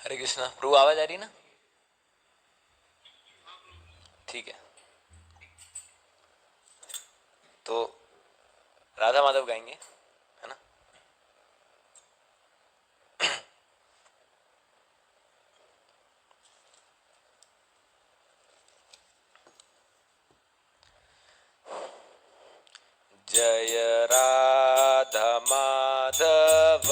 हरे कृष्णा। प्रभु आवाज आ रही ना? ठीक है। तो राधा माधव गाएंगे, है ना? जय राधा माधव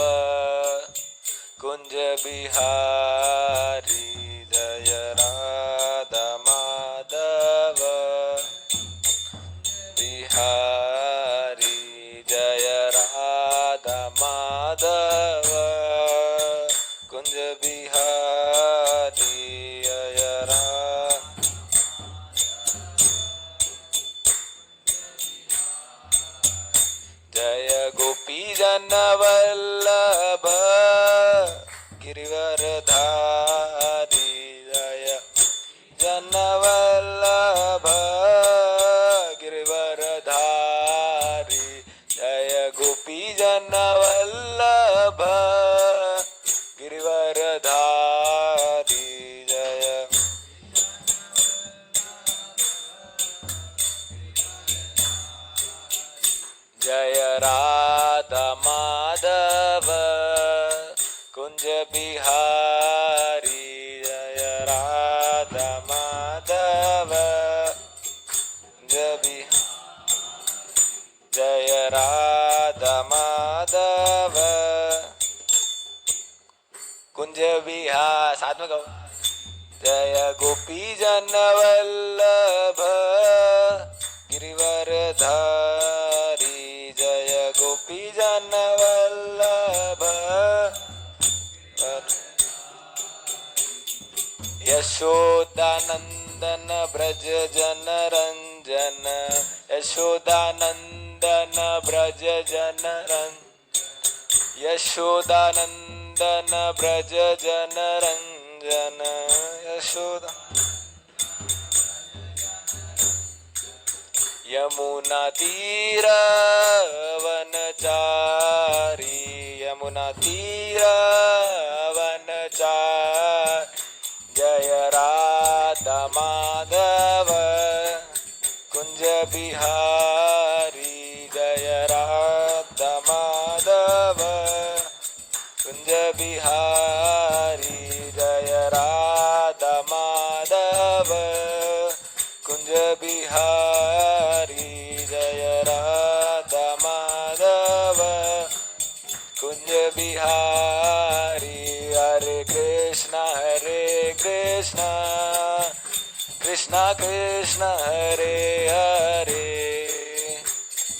कुंज बिहारी, जय राधा माधव बिहारी, जय राधा माधव कुंज बिहारी, जय जय गोपी जन वल्लभ गिरिवरधारी, जय जन वल्लभ गिरिवरधारी, जय गोपी जन वल्लभ गिरिवरधारी, जय जय राधा माधव कुंज बिहारी, जय राधा माधव कुंज बिहारी, जय राधा माधव कुंज बिहार। साथ में कहो, जय गोपी जन वल्लभ गिरिवरधारी, जय गोपी जन वल्लभ यशोदानंदन ब्रज जन रंजन, यशोदानंदन ब्रज जन रंजन, यशोदानंदन ब्रज जन रंजन, यशोदा यमुना तीर वनचारी, यमुना तीर वनचारी, जय राधा माधव कुंज बिहारी, जय राधा माधव कुंज बिहारी, जय राधा माधव कुंज बिहारी, जय राधा माधव कुंज बिहारी। हरे कृष्णा कृष्णा कृष्णा हरे हरे,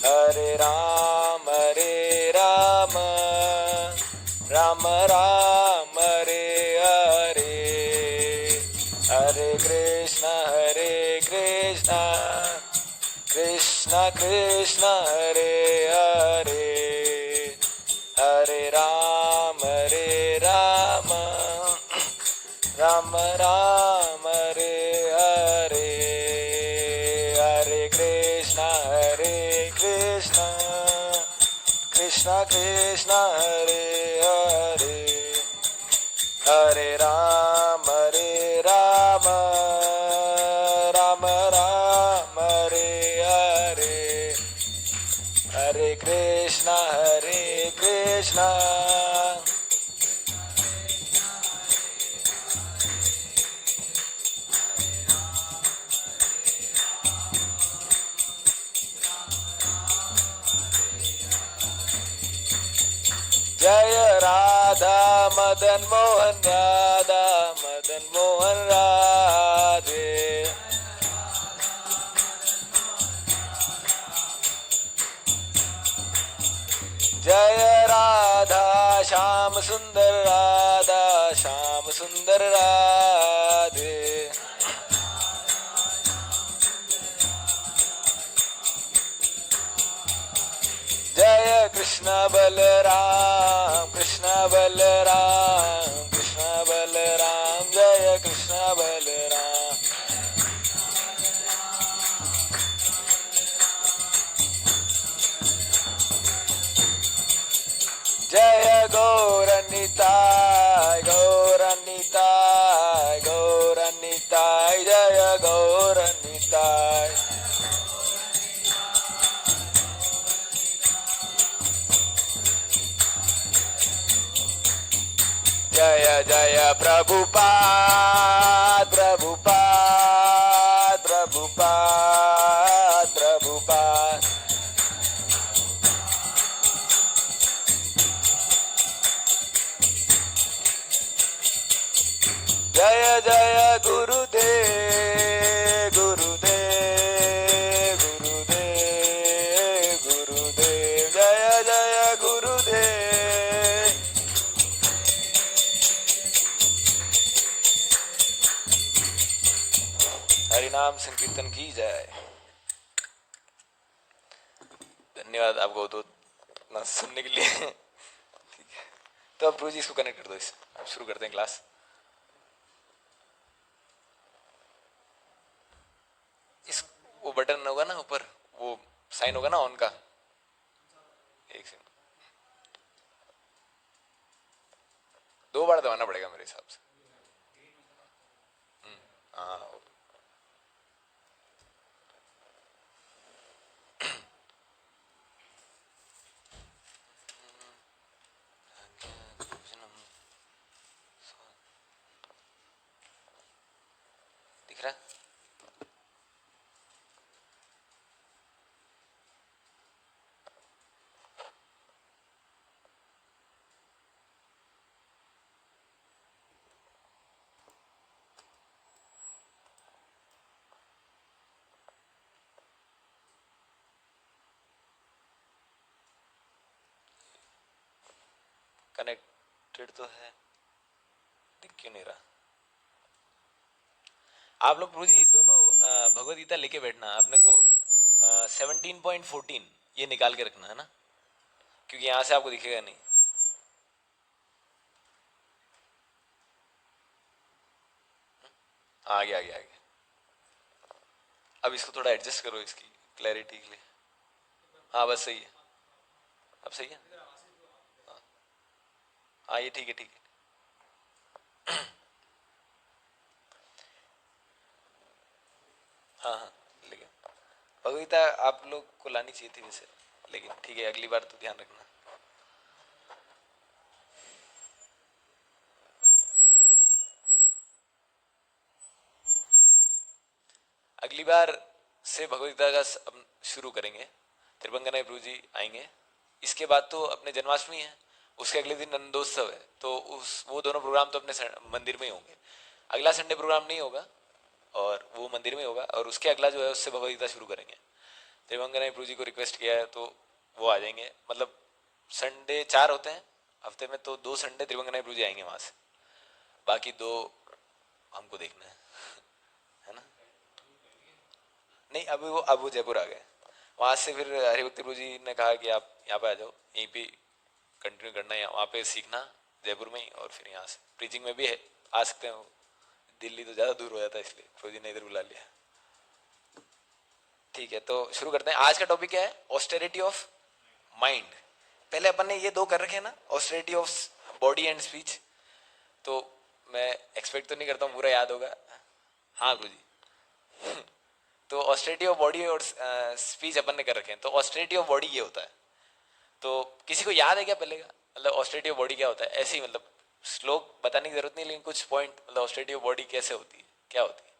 हरे राम राम राम हरे हरे, हरे कृष्णा कृष्णा कृष्णा हरे हरे, हरे राम राम राम हरे हरे, हरे कृष्णा कृष्णा कृष्णा हरे हरे, हरे राम राम राम हरे हरे, हरे कृष्णा जय राधा मदन मोहन, राधा मदन मोहन राधे, जय राधा श्याम सुंदर, राधा श्याम सुंदर राधे, जय कृष्ण बलराम जय कृष्ण बलराम, जय गौर निताय जय गौर निताय। जय जय प्रभुपाद प्रभुपाद प्रभुपाद प्रभुपाद। जय जय गुरुदेव गुरुदेव गुरुदेव गुरुदेव। जय जय गुरुदेव। हरिनाम संकीर्तन की जय। धन्यवाद आपको तो ना सुनने के लिए। ठीक है, तो अब प्रोजी इसको कनेक्ट कर दो, इस अब शुरू करते हैं क्लास। इस वो बटन होगा ना ऊपर, वो साइन होगा ना ऑन का, एक सेकंड, 2 बार दबाना पड़ेगा मेरे हिसाब से। हाँ दिख रहा है? कनेक्टेड तो है, दिख क्यों नहीं रहा? आप लोग प्रभु जी दोनों भगवद गीता लेके बैठना। आपने को 17.14 ये निकाल के रखना है ना, क्योंकि यहां से आपको दिखेगा नहीं। आ गया आ गया आ गया। अब इसको थोड़ा एडजस्ट करो इसकी क्लैरिटी के लिए। हाँ बस सही है, अब सही है। हाँ ये ठीक है ठीक है। हाँ हाँ, लेकिन भगवद गीता आप लोग को लानी चाहिए थी वैसे, लेकिन ठीक है, अगली बार तो ध्यान रखना। अगली बार से भगवद गीता का शुरू करेंगे। त्रिभंगनाय प्रभु जी आएंगे, इसके बाद तो अपने जन्माष्टमी है, उसके अगले दिन नंदोत्सव है, तो उस वो दोनों प्रोग्राम तो अपने मंदिर में ही होंगे। अगला संडे प्रोग्राम नहीं होगा और वो मंदिर में होगा, और उसके अगला जो है उससे भगवद गीता शुरू करेंगे। त्रिभंगनाय प्रभु जी को रिक्वेस्ट किया है तो वो आ जाएंगे। मतलब संडे 4 होते हैं हफ्ते में, तो 2 संडे त्रिभंगनाय प्रभु जी आएंगे वहां से, बाकी 2 हमको देखना है ना। नहीं अब वो जयपुर आ गए, वहां से फिर हरिभक्ति प्रभु जी ने कहा कि आप यहाँ पे आ जाओ, यहीं पे कंटिन्यू करना है, वहाँ पे सीखना जयपुर में ही, और फिर यहाँ से प्रीचिंग में भी है आ सकते हैं। दिल्ली तो ज़्यादा दूर हो जाता है, इसलिए प्रभु जी ने इधर बुला लिया। ठीक है, तो शुरू करते हैं। आज का टॉपिक क्या है? Austerity of mind. पहले अपन ने ये 2 कर रखे हैं ना, austerity of body and speech, तो मैं एक्सपेक्ट तो नहीं करता हूँ पूरा याद होगा। हाँ गुरु जी। तो ऑस्टेरिटी ऑफ बॉडी और स्पीच अपन ने कर रखे हैं। तो ऑस्टेरिटी ऑफ बॉडी ये होता है, तो किसी को याद है क्या पहले का, मतलब ऑस्टेरिटी ऑफ बॉडी क्या होता है? ऐसे ही मतलब श्लोक बताने की जरूरत नहीं, लेकिन कुछ पॉइंट, मतलब ऑस्टेरिटी ऑफ बॉडी कैसे होती है, क्या होती है?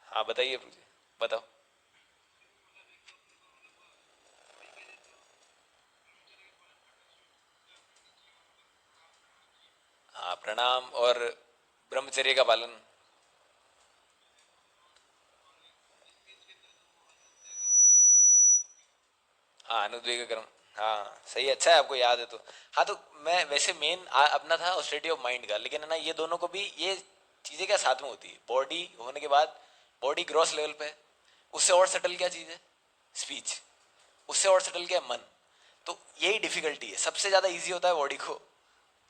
हाँ बताइए प्रभु जी, बताओ। हाँ, प्रणाम और ब्रह्मचर्य का पालन। हाँ, अनुद्वेग कर्म। हाँ सही, अच्छा है आपको याद है तो। हाँ तो मैं वैसे मेन अपना था ऑस्टेरिटी ऑफ माइंड का, लेकिन है ना ये दोनों को भी, ये चीजें क्या साथ में होती है। बॉडी होने के बाद, बॉडी ग्रॉस लेवल पे है, उससे और सटल क्या चीज है? स्पीच। उससे और सटल क्या है? मन। तो यही डिफिकल्टी है, सबसे ज्यादा इजी होता है बॉडी को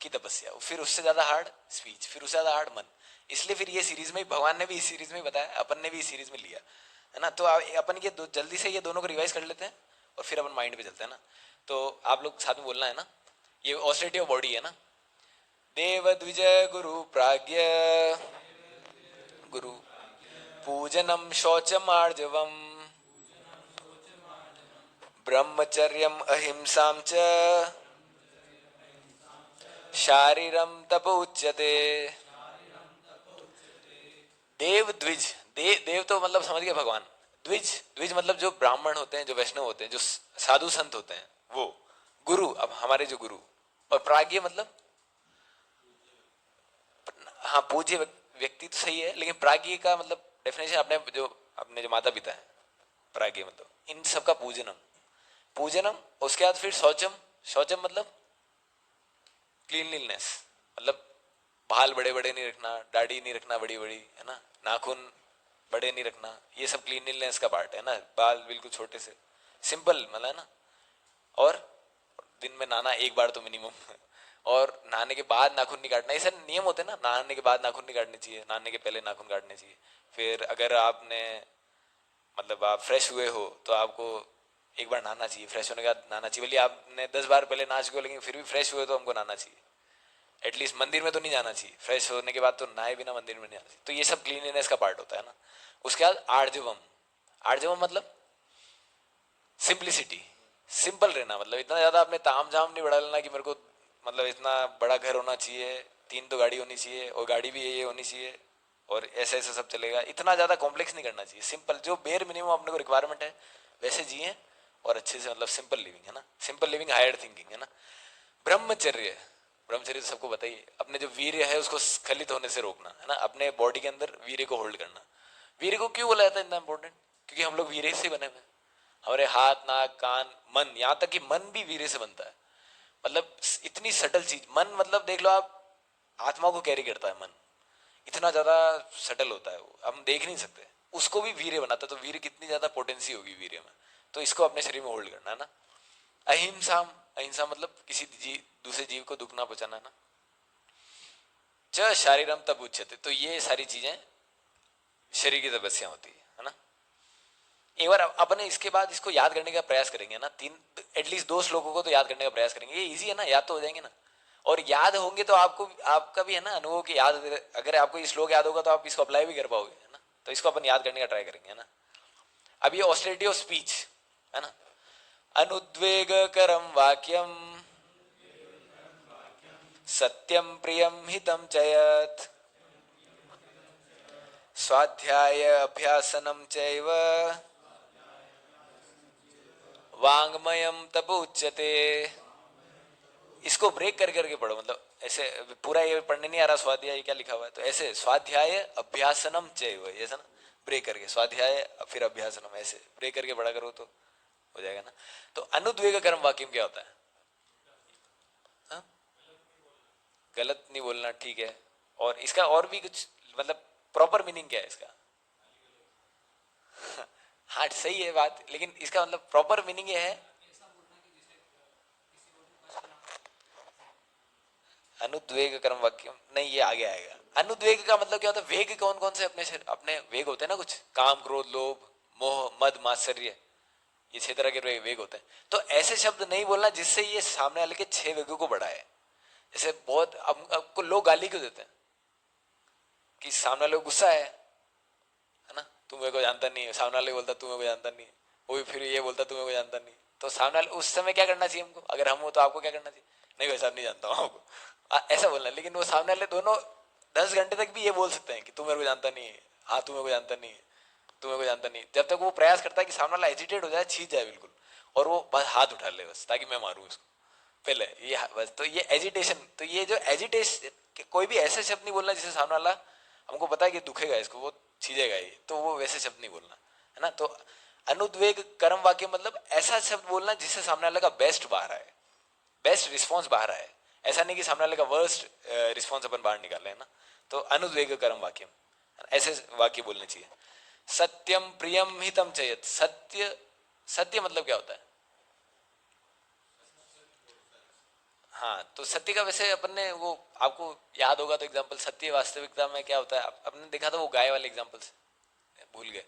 की तपस्या, फिर उससे ज्यादा हार्ड स्पीच, फिर उससे ज्यादा हार्ड मन। इसलिए फिर ये सीरीज में भगवान ने भी इस सीरीज में बताया, अपन ने भी इस सीरीज में लिया है ना। तो अपन ये जल्दी से ये दोनों को रिवाइज कर लेते हैं और फिर अपन माइंड पे चलते हैं ना। तो आप लोग साथ में बोलना है ना, ये ऑस्टेरिटी ऑफ बॉडी है ना। देव द्विज गुरु प्राज्ञ गुरु पूजनम शौचम आर्जवम ब्रह्मचर्यम अहिंसाम च शारीरम तप उच्यते। देव द्विज, देव तो मतलब समझ गए भगवान। द्विज, द्विज मतलब जो ब्राह्मण होते हैं, जो वैष्णव होते हैं, जो साधु संत होते हैं वो। गुरु, अब हमारे जो गुरु। और प्राज्ञ मतलब, हाँ पूज्य व्यक्ति तो सही है, लेकिन प्राज्ञ का मतलब डेफिनेशन अपने जो माता पिता है, प्राज्ञ मतलब इन सबका पूजनम। पूजनम, उसके बाद फिर शौचम। शौचम मतलब क्लीनलीनेस, मतलब बाल बड़े बड़े नहीं रखना, दाढ़ी नहीं रखना बड़ी बड़ी, है ना, नाखून बड़े नहीं रखना, ये सब क्लीनलीनेस का पार्ट है ना। बाल बिल्कुल छोटे से सिंपल मतलब, है ना। और दिन में नहाना एक बार तो मिनिमम और नहाने के बाद नाखून नहीं काटना, ये सब नियम होते हैं ना। नहाने के बाद नाखून नहीं काटने चाहिए, नहाने के पहले नाखून काटने चाहिए। फिर अगर आपने मतलब आप फ्रेश हुए हो तो आपको एक बार नहाना चाहिए, फ्रेश होने के बाद नहाना चाहिए। बोलिए आपने 10 बार पहले नहा चुके हो लेकिन फिर भी फ्रेश हुए तो हमको नहाना चाहिए। एटलीस्ट मंदिर में तो नहीं जाना चाहिए, फ्रेश होने के बाद तो नहाए बिना मंदिर में नहीं जाना चाहिए। तो ये सब क्लीनलीनेस का पार्ट होता है ना। उसके बाद आर्जवम। आर्जवम मतलब सिंप्लिसिटी, सिंपल रहना। मतलब इतना ज्यादा आपने ताम झाम नहीं बढ़ा लेना कि मेरे को मतलब इतना बड़ा घर होना चाहिए, 3 तो गाड़ी होनी चाहिए और गाड़ी भी ये होनी चाहिए और ऐसे ऐसे सब चलेगा। इतना ज्यादा कॉम्प्लेक्स नहीं करना चाहिए। सिंपल, जो बेयर मिनिमम अपने को रिक्वायरमेंट है वैसे जिए और अच्छे से, मतलब सिंपल लिविंग, है ना। सिंपल लिविंग, हायर थिंकिंग, है ना। ब्रह्मचर्य, ब्रह्मचर्य तो सबको बताइए, अपने जो वीर्य है उसको स्खलित होने से रोकना, है ना। अपने बॉडी के अंदर वीर्य को होल्ड करना। वीर्य को क्यों बोला जाता है इतना इंपॉर्टेंट? क्योंकि हम लोग वीर्य से बने हुए हैं। हमारे हाथ, नाक, कान, मन, यहाँ तक कि मन भी वीर्य से बनता है। मतलब इतनी सटल चीज मन, मतलब देख लो आप, आत्मा को कैरी करता है मन, इतना ज्यादा सटल होता है वो, हम देख नहीं सकते। उसको भी वीर्य बनाता है। तो वीर्य कितनी ज्यादा पोटेंसी होगी वीर्य में। तो इसको अपने शरीर में होल्ड करना, है ना। अहिंसा, अहिंसा मतलब किसी दूसरे जीव को दुख ना पहुंचाना, ना। च शारीरम तब उच्चते, तो ये सारी चीजें शरीर की तपस्या होती है ना। एक बार अपने इसके बाद इसको याद करने का प्रयास करेंगे ना, 3 एटलीस्ट 2 श्लोकों को तो याद करने का प्रयास करेंगे। ये इजी है ना, याद तो हो जाएंगे ना। और याद होंगे तो आपको, आपका भी है ना अनुभव की याद, अगर आपको ये श्लोक याद होगा तो आप इसको अप्लाई भी कर पाओगे, है ना। तो इसको अपन याद करने का ट्राई करेंगे, है ना। अब ये ऑस्टेरिटी ऑफ स्पीच, है ना। अनुद्वेग करम वाक्यम सत्यम प्रियम हितम चयत स्वाध्याय अभ्यासनम चैव वांग्मयम तप उच्यते। इसको ब्रेक कर करके पढ़ो, मतलब ऐसे पूरा ये पढ़ने नहीं आ रहा स्वाध्याय क्या लिखा हुआ है, तो ऐसे स्वाध्याय अभ्यासनम चैव, ऐसा ना, ब्रेक करके स्वाध्याय फिर अभ्यासनम, ऐसे ब्रेक करके पढ़ा करो तो हो जाएगा ना। तो अनुद्वेग कर्म वाक्यम क्या होता है? हा? गलत नहीं बोलना, ठीक है। और इसका और भी कुछ मतलब प्रॉपर मीनिंग क्या है इसका? हाँ सही है बात, लेकिन इसका मतलब प्रॉपर मीनिंग ये है, अनुद्वेग कर्म वाक्यम नहीं, ये आगे आएगा। अनुद्वेग का मतलब क्या होता है? वेग कौन कौन से अपने अपने वेग होते हैं ना, कुछ काम, क्रोध, लोभ, मोह, मद, मात्सर्य, ये 6 तरह के वेग होते हैं। तो ऐसे शब्द नहीं बोलना जिससे ये सामने वाले के 6 वेगों को बढ़ाए। जैसे बहुत आपको लोग गाली क्यों देते हैं? कि सामने वाले को गुस्सा है ना, तू मेरे को जानता नहीं है। सामने वाले बोलता तू मेरे को जानता नहीं है, वो भी फिर ये बोलता तू मेरे को जानता नहीं। तो सामने वाले उस समय क्या करना चाहिए हमको? अगर हम हो तो आपको क्या करना चाहिए? नहीं भाई साहब नहीं जानता हूँ आपको, ऐसा बोलना। लेकिन वो सामने वाले दोनों 10 घंटे तक भी ये बोल सकते हैं कि तू मेरे को जानता नहीं है, हाँ तू मेरे को जानता नहीं है, तू मेरे को जानता नहीं है। जब तक वो प्रयास करता है कि सामने वाला एजिटेट हो जाए, छीज जाए बिल्कुल, और वो बस हाथ उठा ले बस, ताकि मैं मारूं इसको पहले, ये बस। तो ये एजिटेशन, तो ये जो एजिटेशन, कोई भी ऐसे शब्द नहीं बोलना जिससे सामने वाला, हमको पता है कि दुखेगा इसको, वो छीजेगा ये, तो वो वैसे शब्द नहीं बोलना, है ना। तो अनुद्वेग कर्म वाक्य मतलब ऐसा शब्द बोलना जिससे सामने वाले का बेस्ट बाहर आए, बेस्ट रिस्पॉन्स बाहर आए। ऐसा नहीं कि सामने वाले का वर्स्ट रिस्पॉन्स अपन बाहर निकाले, है ना। तो अनुद्वेग कर्म वाक्यम, ऐसे वाक्य बोलने चाहिए। सत्यम प्रियम हितम चयत, सत्य, सत्य मतलब क्या होता है? हाँ, तो सत्य का वैसे अपन ने वो, आपको याद होगा तो एग्जाम्पल, सत्य वास्तविकता में क्या होता है आपने देखा था वो गाय वाले एग्जाम्पल से भूल गए।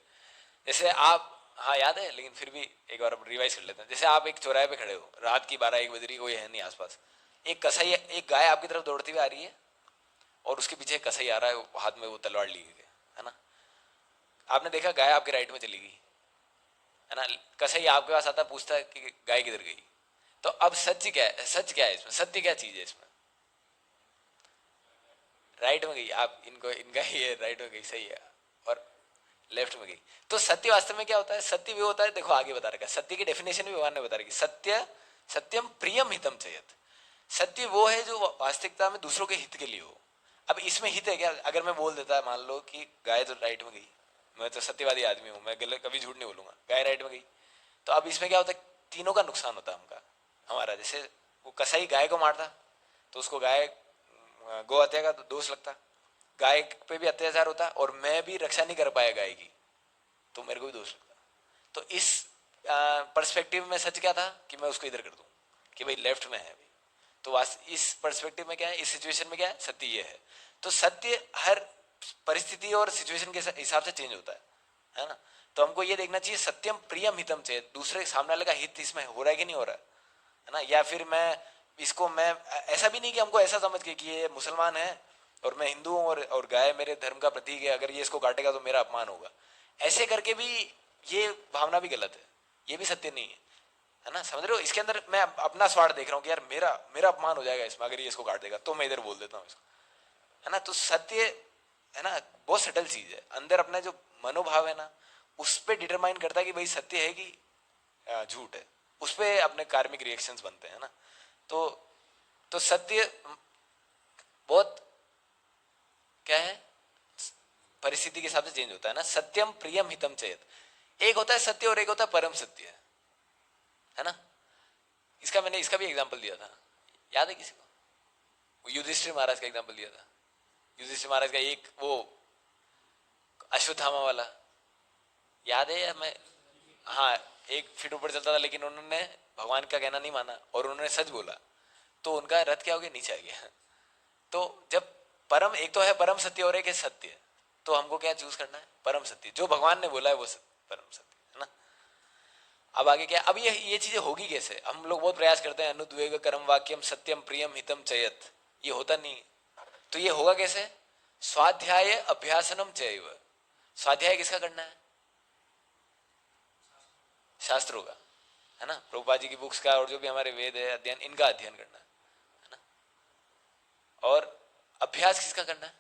जैसे आप, हाँ याद है, लेकिन फिर भी एक बार रिवाइज कर लेते हैं। जैसे आप एक चौराहे पे खड़े हो, रात की 12-1 बज रही, कोई है नहीं आसपास, एक कसाई, एक गाय आपकी तरफ दौड़ती हुई आ रही है और उसके पीछे एक कसाई आ रहा है, हाथ में वो तलवार ली है, है ना। आपने देखा गाय आपके राइट में चली गई, है ना, कसाई आपके पास आता पूछता है कि गाय किधर गई। तो अब सच क्या है, सच क्या है इसमें, सत्य क्या चीज है इसमें? राइट में गई, आप इनको इनका ये राइट में गई, सही है, और लेफ्ट में गई। तो सत्य वास्तव में क्या होता है? सत्य भी होता है, देखो आगे बता रखा है, सत्य की डेफिनेशन भी भगवान ने बता रखी, सत्य सत्यम प्रियम हितम चयत। सत्य वो है जो वास्तविकता में दूसरों के हित के लिए हो। अब इसमें हित है क्या? अगर मैं बोल देता है, मान लो कि गाय तो राइट में गई, मैं तो सत्यवादी आदमी हूँ, मैं गलत कभी झूठ नहीं बोलूंगा, गाय राइट में गई, तो अब इसमें क्या होता है? तीनों का नुकसान होता है हमका, हमारा। जैसे वो कसाई गाय को मारता तो उसको गाय गौ हत्या का दोष लगता, गाय पे भी अत्याचार होता, और मैं भी रक्षा नहीं कर पाया गाय की तो मेरे को भी दोष लगता। तो इस पर्सपेक्टिव में सच क्या था कि मैं उसको इधर कर दूं कि भाई लेफ्ट में है अभी। तो इस पर्सपेक्टिव में क्या है, इस सिचुएशन में क्या है, सत्य ये है। तो सत्य हर परिस्थिति और सिचुएशन के हिसाब से चेंज होता है ना। तो हमको ये देखना चाहिए सत्यम प्रियम हितम चेत, दूसरे सामने वाले का हित इसमें हो रहा है कि नहीं हो रहा है ना। या फिर मैं ऐसा भी नहीं कि हमको ऐसा समझ के कि ये मुसलमान है और मैं हिंदू हूँ और गाय मेरे धर्म का प्रतीक है, अगर ये इसको काटेगा तो मेरा अपमान होगा, ऐसे करके भी ये भावना भी गलत है, ये भी सत्य नहीं है ना। समझ रहे हो? इसके अंदर मैं अपना स्वार्थ देख रहा हूँ कि यार मेरा मेरा अपमान हो जाएगा इसमें अगर ये इसको काट देगा, तो मैं इधर बोल देता हूँ इसको, है ना। तो सत्य है ना, बहुत सटल चीज है, अंदर अपना जो मनोभाव है ना उस पर डिटरमाइन करता है कि भाई सत्य है कि झूठ है, उस पर अपने कार्मिक रिएक्शंस बनते हैं ना। तो सत्य बहुत क्या है, परिस्थिति के हिसाब से चेंज होता है ना। सत्यम प्रियम हितम चेत, एक होता है सत्य और एक होता है परम सत्य, है ना। मैंने इसका भी एग्जांपल दिया था, याद है किसी को? युधिष्ठिर महाराज का एग्जांपल दिया था। युधिष्ठिर महाराज का एक वो अश्वत्थामा वाला, याद है या मैं? हाँ, एक फीट ऊपर चलता था लेकिन उन्होंने भगवान का कहना नहीं माना और उन्होंने सच बोला, तो उनका रथ क्या हो गया, नीचे आ गया। तो जब परम, एक तो है परम सत्य और एक है सत्य, तो हमको क्या चूज करना है? परम सत्य, जो भगवान ने बोला है वो परम सत्य, है ना। अब आगे क्या? अब ये चीजें होगी कैसे? हम लोग बहुत प्रयास करते हैं, अनुद्वेग कर्म वाक्यम सत्यम प्रियम हितम चयत, ये होता नहीं। तो ये होगा कैसे? स्वाध्याय अभ्यासनम चैव। स्वाध्याय किसका करना है? शास्त्रों का, है ना, प्रभुपाद जी की बुक्स का, और जो भी हमारे वेद है अध्ययन, इनका अध्ययन करना है ना। और अभ्यास किसका करना है?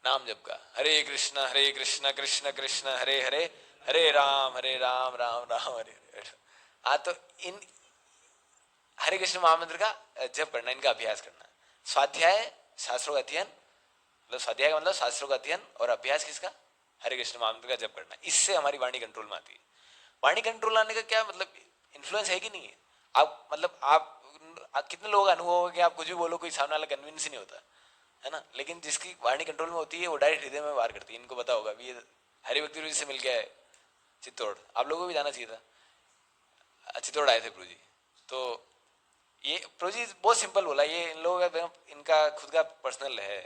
नाम जप का, हरे कृष्ण कृष्ण कृष्ण हरे हरे, हरे राम राम राम हरे हरे। हाँ, तो इन हरे कृष्ण महामंत्र का जप करना, इनका अभ्यास करना। स्वाध्याय शास्त्रों का अध्ययन, मतलब स्वाध्याय का मतलब शास्त्रों का अध्ययन, और अभ्यास किसका? हरे कृष्ण महामंत्र का जप करना। इससे हमारी वाणी कंट्रोल में आती है। वाणी कंट्रोल आने का क्या मतलब, इन्फ्लुएंस है कि नहीं है? आप मतलब आप कितने लोग अनुभव हो कि आप कुछ भी बोलो कोई सामने वाला कन्विंस ही नहीं होता, है ना। लेकिन जिसकी वाणी कंट्रोल में होती है वो डायरेक्ट हृदय में वार करती है। इनको पता होगा, ये हरि भक्ति से मिल गया है चित्तौड़, आप लोगों को भी जाना चाहिए था, चित्तौड़ आए थे प्रभु जी। तो ये प्रभु जी बहुत सिंपल बोला, ये इन लोगों का इनका खुद का पर्सनल है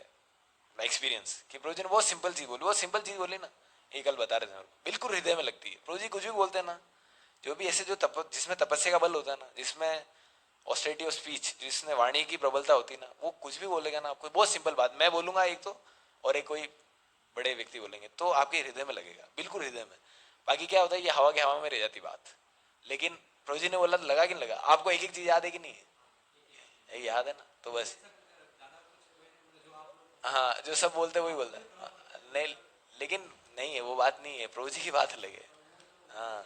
एक्सपीरियंस कि प्रभु जी ने बहुत सिंपल चीज बोली, बहुत सिंपल चीज बोली ना, ये कल बता रहे थे, बिल्कुल हृदय में लगती है। प्रभु जी कुछ भी बोलते हैं ना, जो भी ऐसे जो जिसमें तपस्या का बल होता है ना, जिसमें ऑस्टेरिटी ऑफ स्पीच, जिसमें वाणी की प्रबलता होती है ना, वो कुछ भी बोलेगा ना आपको, बहुत सिंपल बात मैं बोलूंगा एक तो, और एक कोई बड़े व्यक्ति बोलेंगे, तो आपके हृदय में लगेगा, बिल्कुल हृदय में। बाकी क्या होता है, ये हवा के हवा में रह जाती बात। लेकिन प्रभु जी ने बोला तो लगा कि नहीं लगा? आपको एक एक चीज याद है कि नहीं है? याद है ना, तो बस। हाँ, जो सब बोलते हैं वही बोलता है। नहीं, लेकिन नहीं है, वो बात नहीं है, प्रभु जी की बात अलग है। हाँ,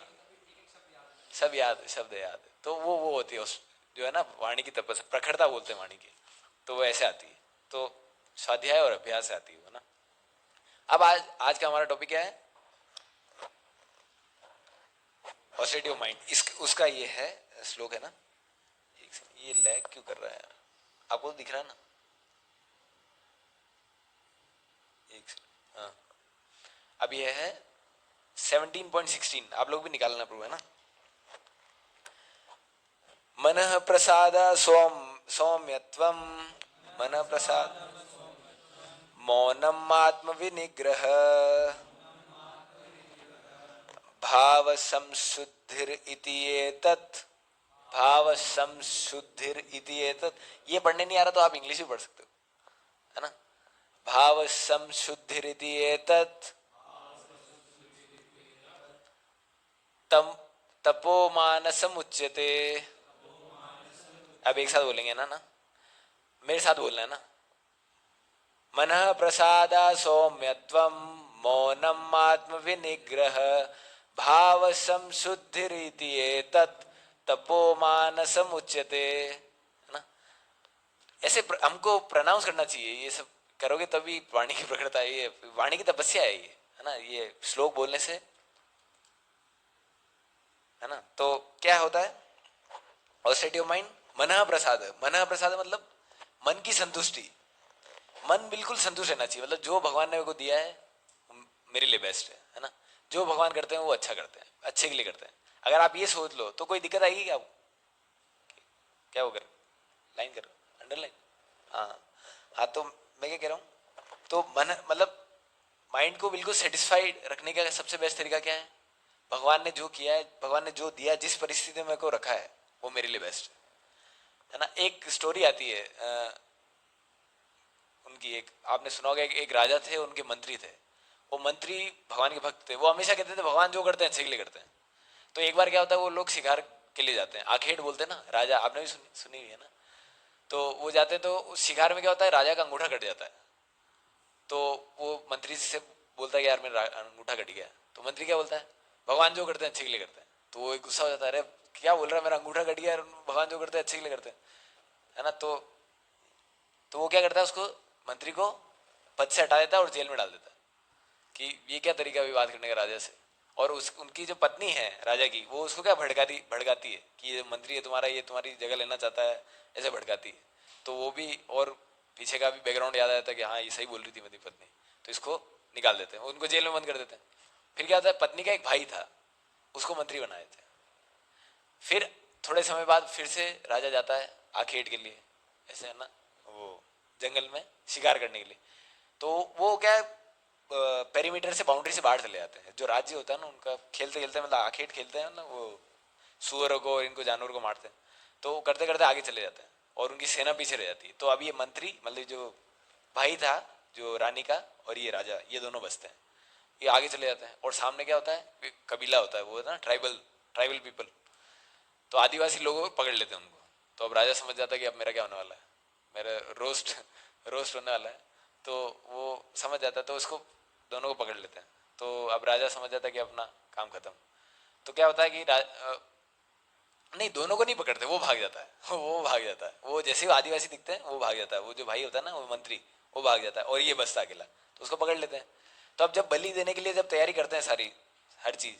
सब याद, शब्द याद है, तो वो होती है उस, जो है ना वाणी की तपस्या, प्रखरता बोलते हैं वाणी की, तो वो ऐसे आती है। तो स्वाध्याय और अभ्यास से आती है ना। अब आज आज का हमारा टॉपिक क्या है? Austerity of mind. इस उसका ये है श्लोक है ना, ये लैग क्यों कर रहा है यार? आपको तो दिख रहा है ना? एक हाँ, अब ये है 17.16, आप लोग भी निकालना प्रूव है ना। मन प्रसाद सौम्यत्वम, मन प्रसाद मौनम आत्म विनिग्रह, भाव संशुद्धिर इति एतत्, भाव संशुद्धिर इति एतत्। ये पढ़ने नहीं आ रहा तो आप इंग्लिश भी पढ़ सकते हो, है ना। भाव संशुद्धिरिति एतत् तम तपो मानसम उच्यते। अब एक साथ बोलेंगे ना मेरे साथ बोलना है ना। मनः प्रसादा सौम्यत्वं मौनम आत्म विनिग्रह भाव संशुद्धिरिति एतत् तपो मानसम उच्यते, है ना। ऐसे हमको प्रोनाउंस करना चाहिए, ये सब करोगे तभी वाणी की प्रखरता, ये वाणी की तपस्या है ना, ये श्लोक बोलने से, है ना। तो क्या होता है ऑस्टेरिटी ऑफ माइंड, मन प्रसाद मतलब मन की संतुष्टि। मन बिल्कुल संतुष्ट रहना चाहिए, मतलब जो भगवान ने मेरे को दिया है मेरे लिए बेस्ट है ना। जो भगवान करते हैं वो अच्छा करते हैं, अच्छे के लिए करते हैं। अगर आप ये सोच लो तो कोई दिक्कत आएगी क्या आपको? क्या वो करो, लाइन करो, अंडरलाइन। हाँ हाँ, तो मैं क्या कह रहा हूँ, तो मन मतलब माइंड को बिल्कुल सेटिस्फाइड रखने का सबसे बेस्ट तरीका क्या है? भगवान ने जो किया है, भगवान ने जो दिया, जिस परिस्थिति में मेरे को रखा है वो मेरे लिए बेस्ट है ना। एक स्टोरी आती है उनकी, एक आपने सुना होगा, एक राजा थे, उनके मंत्री थे। वो मंत्री भगवान के भक्त थे, वो हमेशा कहते थे भगवान जो करते हैं अच्छे के लिए करते हैं। तो एक बार क्या होता है, वो लोग शिकार के लिए जाते हैं, आखेट बोलते हैं ना, राजा आपने भी सुनी हुई है ना। तो वो जाते हैं, तो उस शिकार में क्या होता है, राजा का अंगूठा कट जाता है। तो वो मंत्री से बोलता है कि यार मेरा अंगूठा कट गया। तो मंत्री क्या बोलता है, भगवान जो करते हैं अच्छे के लिए करते हैं। तो वो एक गुस्सा हो जाता है, अरे क्या बोल रहा है, मेरा अंगूठा कट गया, भगवान जो करते हैं अच्छे के लिए करते हैं, है ना। तो वो क्या करता है, उसको मंत्री को पद से हटा देता है और जेल में डाल देता है कि ये क्या तरीका विवाद करने का राजा से। और उस उनकी जो पत्नी है राजा की, वो उसको क्या भड़काती है कि ये मंत्री है तुम्हारा, ये तुम्हारी जगह लेना चाहता है, ऐसे भड़काती है। तो वो भी, और पीछे का भी बैकग्राउंड याद आता है कि हाँ ये सही बोल रही थी मेरी पत्नी। तो इसको निकाल देते हैं, उनको जेल में बंद कर देते हैं। फिर क्या होता है, पत्नी का एक भाई था, उसको मंत्री बना देते हैं। फिर थोड़े समय बाद फिर से राजा जाता है आखेट के लिए, ऐसे है ना, वो जंगल में शिकार करने के लिए। तो वो क्या है, पेरीमीटर से, बाउंड्री से बाहर चले जाते हैं। जो राज्य होता है ना उनका, खेलते खेलते मतलब आखेट खेलते हैं ना, वो सुअरों को, इनको जानवर को मारते हैं। तो करते करते आगे चले जाते हैं और उनकी सेना पीछे रह जाती है। तो अब ये मंत्री मतलब जो भाई था, जो रानी का, और ये राजा, ये दोनों बसते हैं, ये आगे चले जाते हैं। और सामने क्या होता है, कबीला होता है, वो ना ट्राइबल ट्राइबल पीपल, तो आदिवासी लोगों को पकड़ लेते हैं उनको। तो अब राजा समझ जाता है कि अब मेरा क्या होने वाला है, मेरा रोस्ट रोस्ट होने वाला है। तो वो समझ जाता है, तो उसको दोनों को पकड़ लेते हैं। तो अब राजा समझ जाता है कि अपना काम खत्म। तो क्या होता है कि नहीं, दोनों को नहीं पकड़ते, वो भाग जाता है वो भाग जाता है, वो जैसे ही आदिवासी दिखते हैं वो भाग जाता है। वो जो भाई होता है ना, वो मंत्री, वो भाग जाता है और ये बसता अकेला, तो उसको पकड़ लेते हैं। तो अब जब बलि देने के लिए जब तैयारी करते हैं सारी, हर चीज़,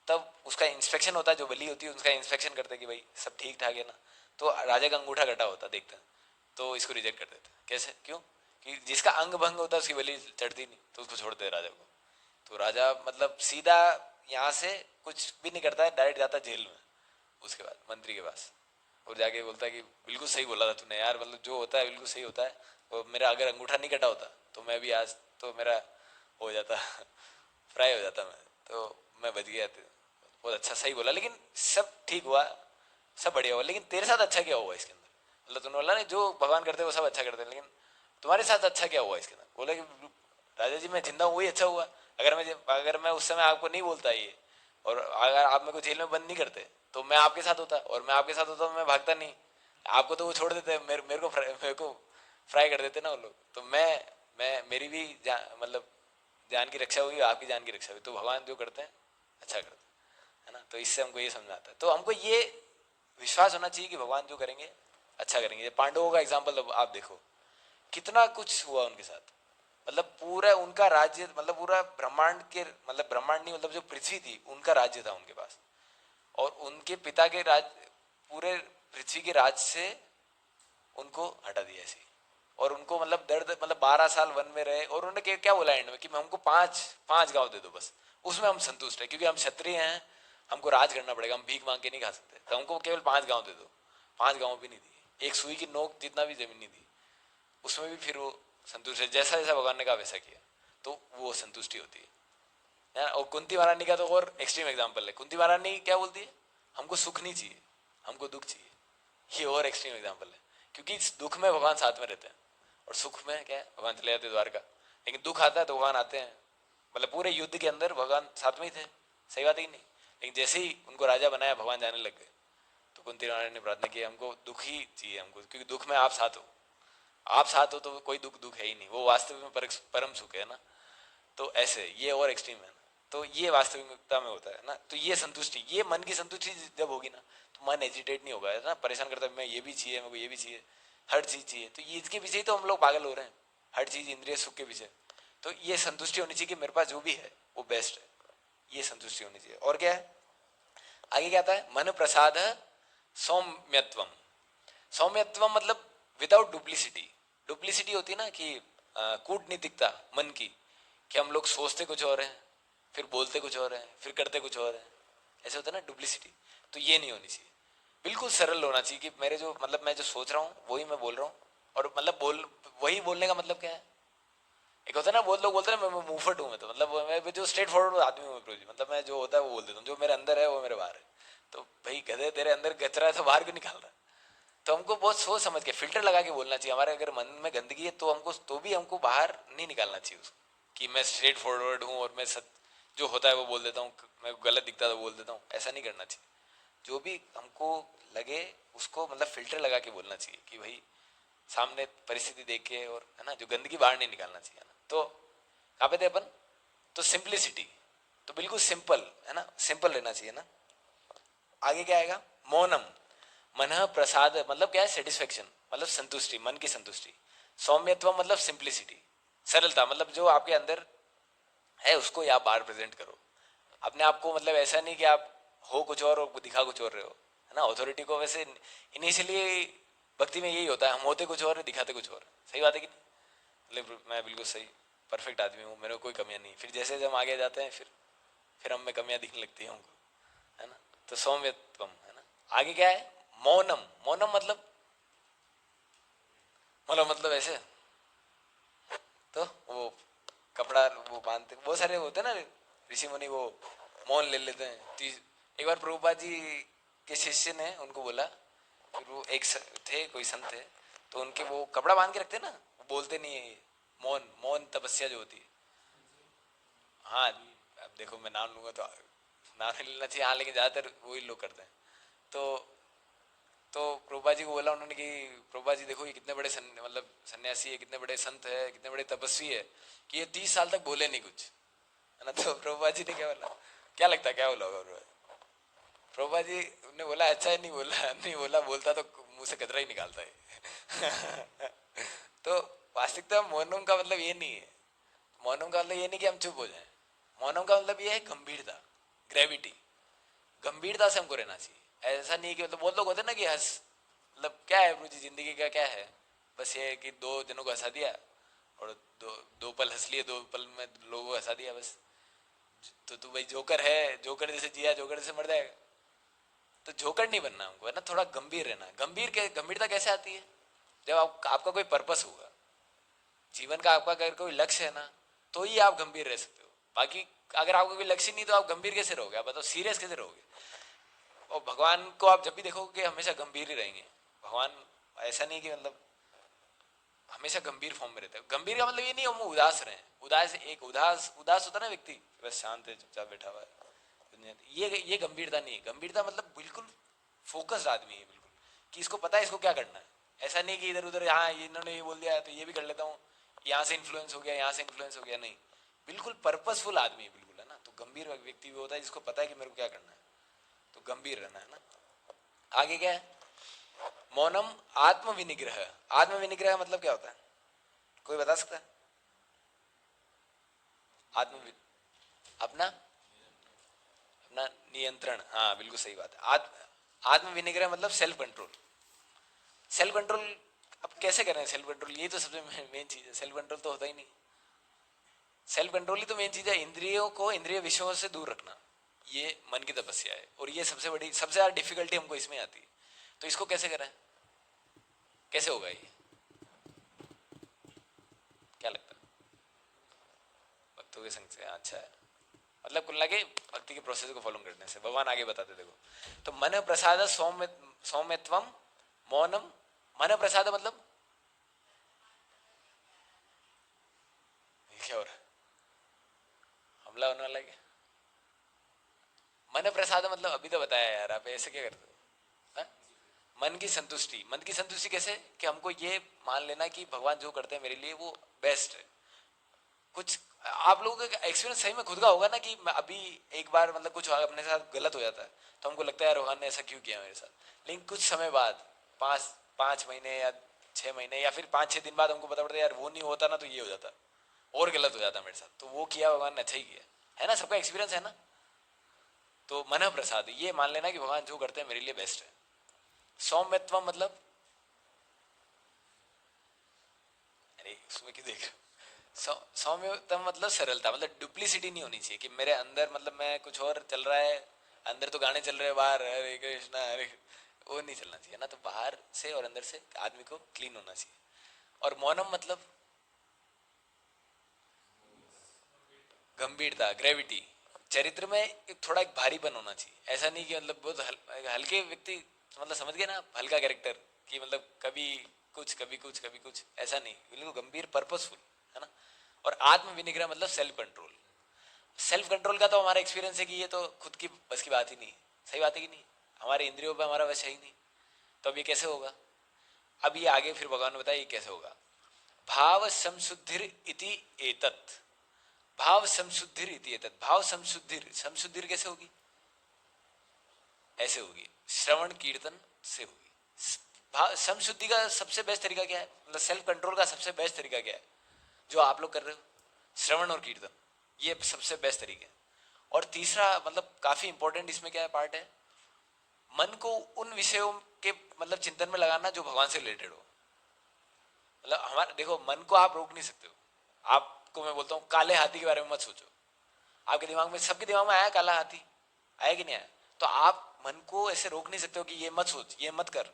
तब उसका इंस्पेक्शन होता है, जो बलि होती है उसका इंस्पेक्शन करते हैं कि भाई सब ठीक ठाक है ना। तो राजा का अंगूठा कटा होता देखते हैं, तो इसको रिजेक्ट कर देते हैं। कैसे, क्यों? कि जिसका अंग भंग होता है उसकी बलि चढ़ती नहीं, तो उसको छोड़ते हैं राजा को। तो राजा मतलब सीधा यहाँ से कुछ भी नहीं करता है, डायरेक्ट जाता है जेल में, उसके बाद मंत्री के पास। और जाके बोलता है कि बिल्कुल सही बोला था तूने यार, मतलब जो होता है बिल्कुल सही होता है। और मेरा अगर अंगूठा नहीं कटा होता तो मैं भी आज, तो मेरा हो जाता फ्राई हो जाता मैं, तो मैं बच गया। तो बहुत अच्छा, सही बोला, लेकिन सब ठीक हुआ, सब बढ़िया हुआ, लेकिन तेरे साथ अच्छा क्या हुआ इसके अंदर? मतलब तूने बोला नहीं जो भगवान करते हैं वो सब अच्छा करते हैं, लेकिन तुम्हारे साथ अच्छा क्या हुआ इसके अंदर? बोला कि राजा जी मैं जिंदा हूँ वही अच्छा हुआ। अगर मैं उस समय आपको नहीं बोलता ये, और अगर आप मेरे को जेल में बंद नहीं करते, तो मैं आपके साथ होता, और मैं आपके साथ होता तो मैं भागता नहीं। आपको तो वो छोड़ देते, मेरे को फ्राई कर देते ना वो लोग। तो मैं मेरी भी मतलब जान की रक्षा हुई, आपकी जान की रक्षा हुई। तो भगवान जो करते हैं अच्छा करते हैं, है ना। तो इससे हमको ये समझ आता है, तो हमको ये विश्वास होना चाहिए कि भगवान जो करेंगे अच्छा करेंगे। पांडवों का एग्जाम्पल आप देखो, कितना कुछ हुआ उनके साथ। मतलब पूरा उनका राज्य, मतलब पूरा ब्रह्मांड के, मतलब ब्रह्मांड नहीं, मतलब जो पृथ्वी थी उनका राज्य था उनके पास। और उनके पिता के राज, पूरे पृथ्वी के राज से उनको हटा दिया ऐसे। और उनको मतलब दर्द, मतलब 12 साल वन में रहे, और उन्होंने क्या बोला एंड में कि हमको पांच पांच गांव दे दो बस, उसमें हम संतुष्ट है, क्योंकि हम क्षत्रिय हैं, हमको राज करना पड़ेगा, हम भीख मांग के नहीं खा सकते, तो हमको केवल 5 गांव दे दो। 5 गांव भी नहीं दिए, एक सुई की नोक जितना भी जमीन नहीं दी, उसमें भी फिर वो संतुष्ट है। जैसा जैसा भगवान ने कहा वैसा किया, तो वो संतुष्टि होती है। और कुंती महारानी का तो और एक्सट्रीम एग्जाम्पल है। कुंती महारानी क्या बोलती है, हमको सुख नहीं चाहिए, हमको दुख चाहिए। ये और एक्सट्रीम एग्जाम्पल है, क्योंकि इस दुख में भगवान साथ में रहते हैं, और सुख में क्या है, भगवान चले जाते द्वारका। लेकिन दुख आता है तो भगवान आते हैं। मतलब पूरे युद्ध के अंदर भगवान साथ में ही थे, सही बात है कि नहीं? लेकिन जैसे ही उनको राजा बनाया भगवान जाने लग गए, तो कुंती रानी ने प्रार्थना की हमको दुख ही चाहिए हमको, क्योंकि दुख में आप साथ हो, आप साथ हो तो कोई दुख दुख है ही नहीं, वो वास्तव में परम सुख है ना। तो ऐसे ये और एक्सट्रीम है ना, तो ये वास्तविकता में होता है ना। तो ये संतुष्टि, ये मन की संतुष्टि जब होगी ना, तो मन एजिटेट नहीं होगा, है ना, परेशान करता है मैं ये भी चाहिए, मेरे को ये भी चाहिए, हर चीज चाहिए। तो ये इसके पीछे ही तो हम लोग पागल हो रहे हैं, हर चीज इंद्रिय सुख के पीछे। तो ये संतुष्टि होनी चाहिए कि मेरे पास जो भी है वो बेस्ट है, ये संतुष्टि होनी चाहिए। और क्या है आगे, क्या आता है, मन प्रसाद सौम्यत्वम। सौम्यत्वम मतलब विदाउट डुप्लीसिटी। डुप्लीसिटी होती है ना कि कूटनीतिकता मन की, कि हम लोग सोचते कुछ और हैं, फिर बोलते कुछ और हैं, फिर करते कुछ और हैं, ऐसे होता है ना डुप्लीसिटी। तो ये नहीं होनी चाहिए, बिल्कुल सरल होना चाहिए कि मेरे जो मतलब मैं जो सोच रहा हूँ वही मैं बोल रहा हूँ। और मतलब वही बोलने का मतलब क्या है, एक होता है ना बहुत लोग बोलते हैं मैं मुंहफट हूँ, मैं तो मतलब मैं जो स्ट्रेट फॉरवर्ड आदमी हूँ प्रभु जी, मतलब मैं जो होता है वो बोल देता हूँ, जो मेरे अंदर है वो मेरे बाहर है। तो भाई गधे तेरे अंदर कचरा है तो बाहर क्यों निकाल रहा है? तो हमको बहुत सोच समझ के फिल्टर लगा के बोलना चाहिए। हमारे अगर मन में गंदगी है तो हमको तो भी हमको बाहर नहीं निकालना चाहिए उसको, कि मैं स्ट्रेट फॉरवर्ड हूँ और मैं जो होता है वो बोल देता हूँ, मैं गलत दिखता है तो बोल देता हूँ, ऐसा नहीं करना चाहिए। जो भी हमको लगे उसको मतलब फिल्टर लगा के बोलना चाहिए कि भाई सामने परिस्थिति देख के, और है ना जो गंदगी बाहर नहीं निकालना चाहिए ना। तो कहाँ पे थे अपन, तो सिंप्लिसिटी, तो बिल्कुल सिंपल है ना, सिंपल रहना चाहिए ना। आगे क्या आएगा, मौनम, मन प्रसाद मतलब क्या है, सेटिस्फेक्शन मतलब संतुष्टि, मन की संतुष्टि। सौम्यत्व मतलब सिंप्लिसिटी, सरलता, मतलब जो आपके अंदर है उसको ही आप बाहर प्रेजेंट करो। अपने आप को मतलब ऐसा नहीं कि आप हो कुछ और दिखा कुछ और रहे हो, है ना। अथॉरिटी को वैसे इनिशियली भक्ति में यही होता है, हम होते कुछ और दिखाते कुछ और, सही बात है कि नहीं? मतलब मैं बिल्कुल सही परफेक्ट आदमी हूँ, मेरे को कोई कमियां नहीं, फिर जैसे जब हम आगे जाते हैं फिर हम में कमियां दिखने लगती हैं हमको, है ना। तो सौम्यत्वम है ना। आगे क्या है, मौनम। मौनम मतलब ऐसे, तो वो कपड़ा वो बांधते, बहुत सारे होते हैं ना ऋषि मुनि, वो मौन ले लेते हैं। एक बार प्रभुपाद जी के शिष्य ने उनको बोला, फिर वो थे कोई संत थे, तो उनके वो कपड़ा बांध के रखते ना, वो बोलते नहीं है, मौन मौन तपस्या जो होती है। हाँ अब देखो मैं नाम लूंगा तो नाम नहीं लेना चाहिए, हाँ, लेकिन ज्यादातर वही लोग करते हैं। तो तो प्रभुपा जी को बोला उन्होंने कि प्रभुपा जी देखो ये कितने बड़े मतलब सन्यासी है, कितने बड़े संत है, कितने बड़े तपस्वी है, कि ये 30 साल तक बोले नहीं कुछ, है ना। तो प्रभुपा जी ने क्या बोला, क्या लगता है क्या बोला होगा? प्रभुपा जी ने बोला अच्छा है, नहीं बोला, नहीं बोला, बोलता तो मुंह से कचरा ही निकालता है। तो वास्तविकता मौनम का मतलब ये नहीं है, मौनम का मतलब ये नहीं कि हम चुप हो जाएं, मौनम का मतलब ये है गंभीरता, ग्रेविटी, गंभीरता से हमको रहना चाहिए। ऐसा नहीं कि मतलब बहुत लोग होते हैं ना कि हंस, मतलब क्या है प्रभु जी जिंदगी का क्या है, बस ये है कि 2 जनों को हंसा दिया और दो पल हंस लिए, 2 पल में लोगों को हंसा दिया बस। तो तू भाई जोकर है, जोकर जैसे जिया जोकर जैसे मर जाएगा। तो जोकर नहीं बनना हमको, है ना, थोड़ा गंभीर रहना। गंभीरता कैसे आती है, जब आपका कोई पर्पस होगा जीवन का, आपका अगर कोई लक्ष्य है ना, तो ही आप गंभीर रह सकते हो। बाकी अगर आपका कोई लक्ष्य नहीं तो आप गंभीर कैसे रहोगे, आप बताओ सीरियस कैसे रहोगे? और भगवान को आप जब भी देखोगे हमेशा गंभीर ही रहेंगे। भगवान ऐसा नहीं कि मतलब हमेशा गंभीर फॉर्म में रहते हैं। गंभीर का मतलब ये नहीं हम उदास रहे, उदास एक उदास उदास होता है ना व्यक्ति, बस शांत है चुपचाप बैठा हुआ है, ये गंभीरता नहीं है। गंभीरता मतलब बिल्कुल फोकस्ड आदमी है, बिल्कुल कि इसको पता है इसको क्या करना है। ऐसा नहीं कि इधर उधर, हाँ इन्होंने ये बोल दिया तो ये भी कर लेता हूँ, यहाँ से इन्फ्लुएंस हो गया, यहाँ से इन्फ्लुएंस हो गया, नहीं, बिल्कुल पर्पसफुल आदमी है, बिल्कुल, है ना। तो गंभीर व्यक्ति भी होता है जिसको पता है कि मेरे को क्या करना है, तो गंभीर रहना है ना। आगे क्या है, मौनम आत्म विनिग्रह। आत्म विनिग्रह मतलब क्या होता है, कोई बता सकता है? आत्म अपना अपना नियंत्रण, हाँ बिल्कुल सही बात है। आत्म विनिग्रह मतलब सेल्फ कंट्रोल। सेल्फ कंट्रोल अब कैसे करें सेल्फ कंट्रोल, ये तो सबसे मेन चीज है। सेल्फ कंट्रोल तो होता ही नहीं, सेल्फ कंट्रोल ही तो मेन चीज है। इंद्रियों को इंद्रिय विषयों से दूर रखना, ये मन की तपस्या है, और ये सबसे बड़ी सबसे ज्यादा डिफिकल्टी हमको इसमें आती है। तो इसको कैसे करें, कैसे होगा ये, क्या लगता है? भक्तों के संग से, अच्छा है, मतलब कुल लगे भक्ति के प्रोसेस को फॉलो करने से भगवान आगे बताते देखो। तो मन प्रसाद सौम्यत्वम मौनम। मन प्रसाद मतलब हमला होने वाला है क्या? मन प्रसाद मतलब अभी तो बताया यार, आप ऐसे क्या करते हो? हाँ? मन की संतुष्टि, मन की संतुष्टि कैसे कि हमको ये मान लेना कि भगवान जो करते हैं मेरे लिए वो बेस्ट है। कुछ आप लोगों का एक्सपीरियंस सही में खुद का होगा ना कि अभी एक बार मतलब कुछ अपने साथ गलत हो जाता है तो हमको लगता है यार भगवान ने ऐसा क्यों किया मेरे साथ, लेकिन कुछ समय बाद, पाँच पाँच महीने या 6 महीने या फिर 5-6 दिन बाद हमको पता पड़ता है यार वो नहीं होता ना तो ये हो जाता और गलत हो जाता मेरे साथ, तो वो किया भगवान ने अच्छा ही किया है ना। सबका एक्सपीरियंस है ना। तो मन प्रसाद ये मान लेना कि भगवान जो करते हैं मेरे लिए बेस्ट है। सौम्यत्व मतलब, अरे उसमें क्यों देख रहे हो? सौम्यता मतलब सरलता, मतलब डुप्लीसिटी नहीं होनी चाहिए कि मेरे अंदर मतलब मैं कुछ और चल रहा है, अंदर तो गाने चल रहे हैं, बाहर हरे कृष्णा हरे, वो नहीं चलना चाहिए ना। तो बाहर से और अंदर से आदमी को क्लीन होना चाहिए। और मौनम मतलब गंभीरता, ग्रेविटी। चरित्र में थोड़ा एक भारीपन होना चाहिए, ऐसा नहीं कि मतलब बहुत हल्के व्यक्ति, मतलब समझ गए ना, हल्का कैरेक्टर कि मतलब कभी कुछ कभी कुछ कभी कुछ, ऐसा नहीं, बिल्कुल गंभीर पर्पसफुल, है ना। और आत्म विनिग्रह मतलब सेल्फ कंट्रोल। सेल्फ कंट्रोल का तो हमारा एक्सपीरियंस है कि ये तो खुद की बस की बात ही नहीं। सही बात है कि नहीं? हमारे इंद्रियों पे हमारा वश है ही नहीं। तो अब ये कैसे होगा? अब ये आगे फिर भगवान ने बताया ये कैसे होगा। भाव संशुद्धिर इति एतत्, भाव संशुद्धिर इति एतत्, भाव संशुद्धिर, संशुद्धिर कैसे होगी? ऐसे होगी, श्रवण कीर्तन से होगी। भाव संशुद्धि का सबसे बेस्ट तरीका क्या है, मतलब सेल्फ कंट्रोल का सबसे बेस्ट तरीका क्या है जो आप लोग कर रहे हो? श्रवण और कीर्तन, ये सबसे बेस्ट तरीके हैं। और तीसरा मतलब काफी इंपॉर्टेंट इसमें क्या है पार्ट है, मन को उन विषयों के मतलब चिंतन में लगाना जो भगवान से रिलेटेड हो। मतलब हमारे देखो, मन को आप रोक नहीं सकते हो। आपको मैं बोलता हूँ काले हाथी के बारे में मत सोचो, आपके दिमाग में, सबके दिमाग में आया काला हाथी, आया कि नहीं आया? तो आप मन को ऐसे रोक नहीं सकते हो कि ये मत सोच, ये मत कर।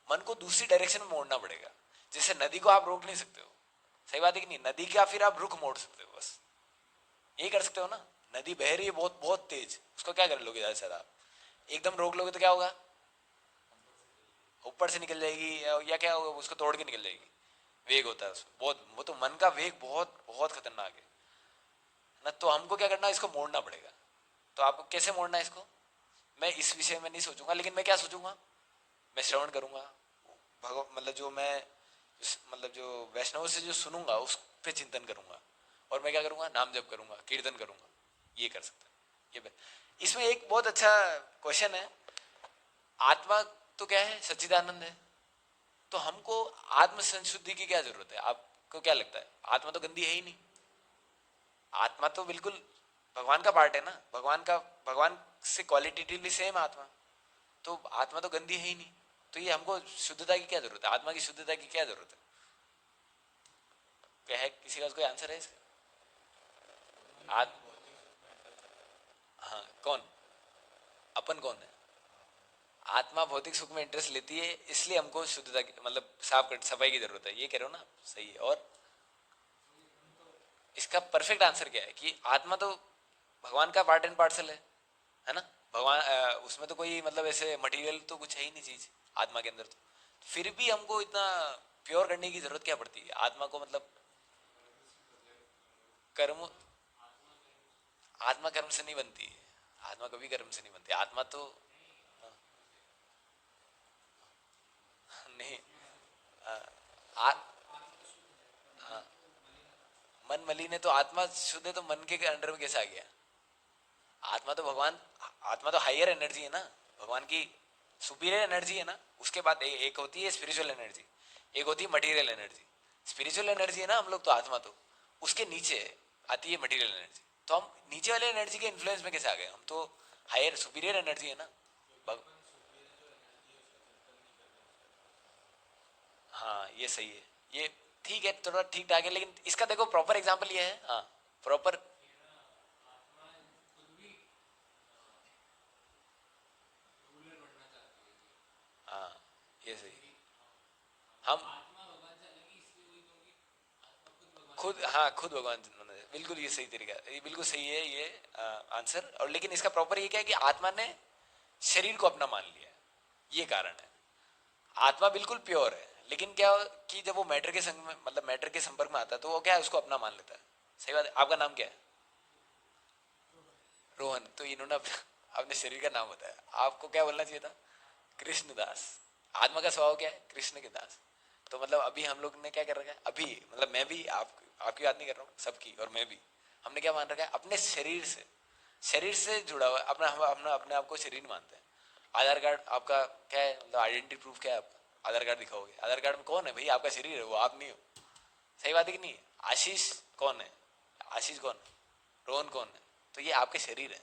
मन को दूसरी डायरेक्शन में मोड़ना पड़ेगा। जैसे नदी को आप रोक नहीं सकते हो, सही बात है कि नहीं? नदी का फिर आप रुख मोड़ सकते हो, बस ये कर सकते हो ना। नदी बह रही है बहुत बहुत तेज, उसको क्या कर लोगे ज्यादा से ज्यादा आप? एकदम रोक लोगे तो क्या होगा? ऊपर से निकल जाएगी या क्या होगा, उसको तोड़ के निकल जाएगी। वेग होता है उसमें बहुत, वो तो मन का वेग बहुत बहुत खतरनाक है ना। तो हमको क्या करना है, इसको मोड़ना पड़ेगा। तो आपको कैसे मोड़ना है इसको, मैं इस विषय में नहीं सोचूंगा, लेकिन मैं क्या सोचूंगा, मैं श्रवण करूंगा, भगव मतलब जो मैं मतलब जो वैष्णव से जो सुनूंगा उस पे चिंतन करूंगा। और मैं क्या करूंगा, नाम जप करूंगा, कीर्तन करूंगा। ये कर सकते हैं ये। इसमें एक बहुत अच्छा क्वेश्चन है, आत्मा तो क्या है, सच्चिदानंद है, तो हमको आत्म संशुद्धि की क्या जरूरत है? आपको क्या लगता है? आत्मा तो गंदी है ही नहीं, आत्मा तो बिल्कुल भगवान का पार्ट है ना, भगवान का, भगवान से क्वालिटेटिवली सेम आत्मा, तो आत्मा तो गंदी है ही नहीं। तो ये हमको शुद्धता की क्या जरूरत है, आत्मा की शुद्धता की क्या जरूरत है? क्या है, किसी का कोई आंसर है इसका? आत्मा, हाँ कौन, अपन कौन है? आत्मा भौतिक सुख में इंटरेस्ट लेती है, इसलिए हमको शुद्धता की मतलब सफाई की जरूरत है, ये कह रहे हो ना? सही है। और इसका परफेक्ट आंसर क्या है कि आत्मा तो भगवान का पार्ट एंड पार्सल है ना। भगवान उसमें तो कोई मतलब ऐसे मटेरियल तो कुछ है ही नहीं चीज आत्मा के अंदर, तो फिर भी हमको इतना प्योर करने की जरूरत क्या पड़ती है आत्मा को? मतलब कर्म, आत्मा कर्म से नहीं बनती है, आत्मा कभी कर्म से नहीं बनती आत्मा तो। नहीं, आ, मन मलिन है तो आत्मा शुद्ध है, तो मन के अंडर में कैसे आ गया? आत्मा तो भगवान, आत्मा तो हायर एनर्जी है ना, भगवान की सुपीरियर एनर्जी है ना। उसके बाद एक होती है स्पिरिचुअल एनर्जी, एक होती है मटेरियल एनर्जी। स्पिरिचुअल एनर्जी है ना हम लोग, तो आत्मा तो उसके नीचे आती है मटेरियल एनर्जी। तो हम नीचे वाले एनर्जी के इन्फ्लुएंस में कैसे आ गए? हम तो हायर सुपीरियर एनर्जी है ना। भग... हाँ ये सही है, ये ठीक है, थोड़ा ठीक ठाक है, लेकिन इसका देखो प्रॉपर एग्जाम्पल ये है, हाँ प्रॉपर, हाँ ये सही। हम खुद, हाँ खुद भगवान बनना है, बिल्कुल ये सही तरीका है, ये बिल्कुल सही है ये आंसर। और लेकिन इसका प्रॉपर ये क्या है कि आत्मा ने शरीर को अपना मान लिया है, ये कारण है। आत्मा बिल्कुल प्योर है, लेकिन क्या कि जब वो मैटर के संग में मतलब मैटर के संपर्क में आता है तो वो क्या है, उसको अपना मान लेता है। सही बात है। आपका नाम क्या है? रोहन, तो इन्होंने अपने शरीर का नाम बताया, आपको क्या बोलना चाहिए था? कृष्णदास। आत्मा का स्वभाव क्या है? कृष्ण के दास। तो मतलब अभी हम लोग ने क्या कर रखा है, अभी मतलब मैं भी आपकी बात नहीं कर रहा हूँ, सबकी, और मैं भी, हमने क्या मान रखा है, अपने शरीर से जुड़ा हुआ अपना, हम अपना अपने आप को शरीर मानते हैं। आधार कार्ड आपका क्या है, मतलब आइडेंटिटी प्रूफ क्या है आपका? आधार कार्ड दिखाओगे, आधार कार्ड में कौन है भाई? आपका शरीर है, वो आप नहीं हो। सही बात है कि नहीं? आशीष कौन है? आशीष कौन है? रोहन कौन है? तो ये आपके शरीर है,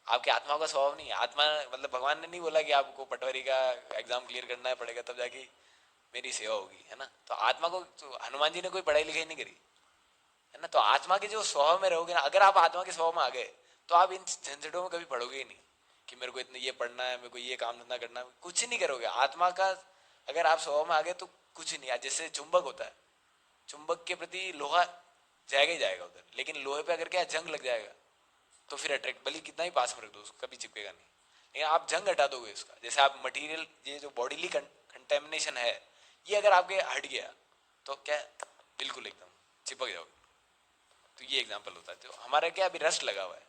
आपके आत्मा का स्वभाव नहीं है। आत्मा मतलब भगवान ने नहीं बोला कि आपको पटवारी का एग्जाम क्लियर करना है पड़ेगा तब जाके मेरी सेवा होगी, है ना? तो आत्मा को तो हनुमान जी ने कोई पढ़ाई लिखाई नहीं करी, है ना? तो आत्मा के जो स्वभाव में रहोगे ना, अगर आप आत्मा के स्वभाव में आ गए तो आप इन झंझटों में कभी पढ़ोगे ही नहीं कि मेरे को इतना ये पढ़ना है, मेरे को ये काम धंधा करना है, कुछ नहीं करोगे। आत्मा का अगर आप स्वभाव में आ गए तो कुछ नहीं। जैसे चुंबक होता है, चुंबक के प्रति लोहा जाएगा ही जाएगा उधर, लेकिन लोहे पे अगर क्या जंग लग जाएगा तो फिर अट्रैक्ट, भले कितना ही पास में रख दो उसको, कभी चिपकेगा नहीं। लेकिन आप जंग हटा दोगे उसका, जैसे आप मटेरियल, ये जो बॉडीली कंटेमिनेशन है, ये अगर आपके हट गया तो क्या, बिल्कुल एकदम चिपक जाओगे। तो ये एग्जाम्पल होता है। तो हमारा क्या अभी रस्ट लगा हुआ है,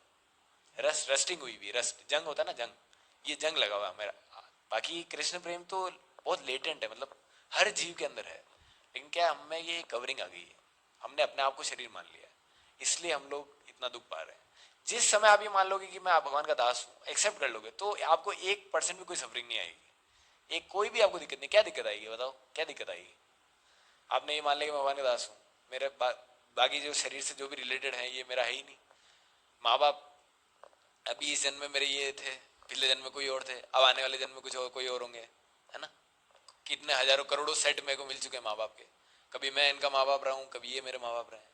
रस्टिंग हुई हुई, रस्ट जंग होता है ना, जंग, ये जंग लगा हुआ है हमारा। बाकी कृष्ण प्रेम तो बहुत लेटेंट है, मतलब हर जीव के अंदर है, लेकिन क्या हमें ये कवरिंग आ गई है, हमने अपने आप को शरीर मान लिया है, इसलिए हम लोग इतना दुख पा रहे हैं। जिस समय आप ये मान लोगे कि मैं आप भगवान का दास हूँ, एक्सेप्ट कर लोगे, तो आपको 1% भी कोई सफरिंग नहीं आएगी। एक कोई भी आपको दिक्कत नहीं। क्या दिक्कत आएगी बताओ, क्या दिक्कत आएगी? आपने ये मान लिया कि मैं भगवान का दास हूँ, मेरे बाकी जो शरीर से जो भी रिलेटेड है ये मेरा है ही नहीं। माँ बाप अभी इस जन्म में मेरे ये थे, पिछले जन्म में कोई और थे, अब आने वाले जन्म में कुछ और कोई और होंगे, है ना? कितने हजारों करोड़ों सेट मेरे को मिल चुके हैं माँ बाप के, कभी मैं इनका माँ बाप रहा हूँ, कभी ये मेरे माँ बाप रहे हैं,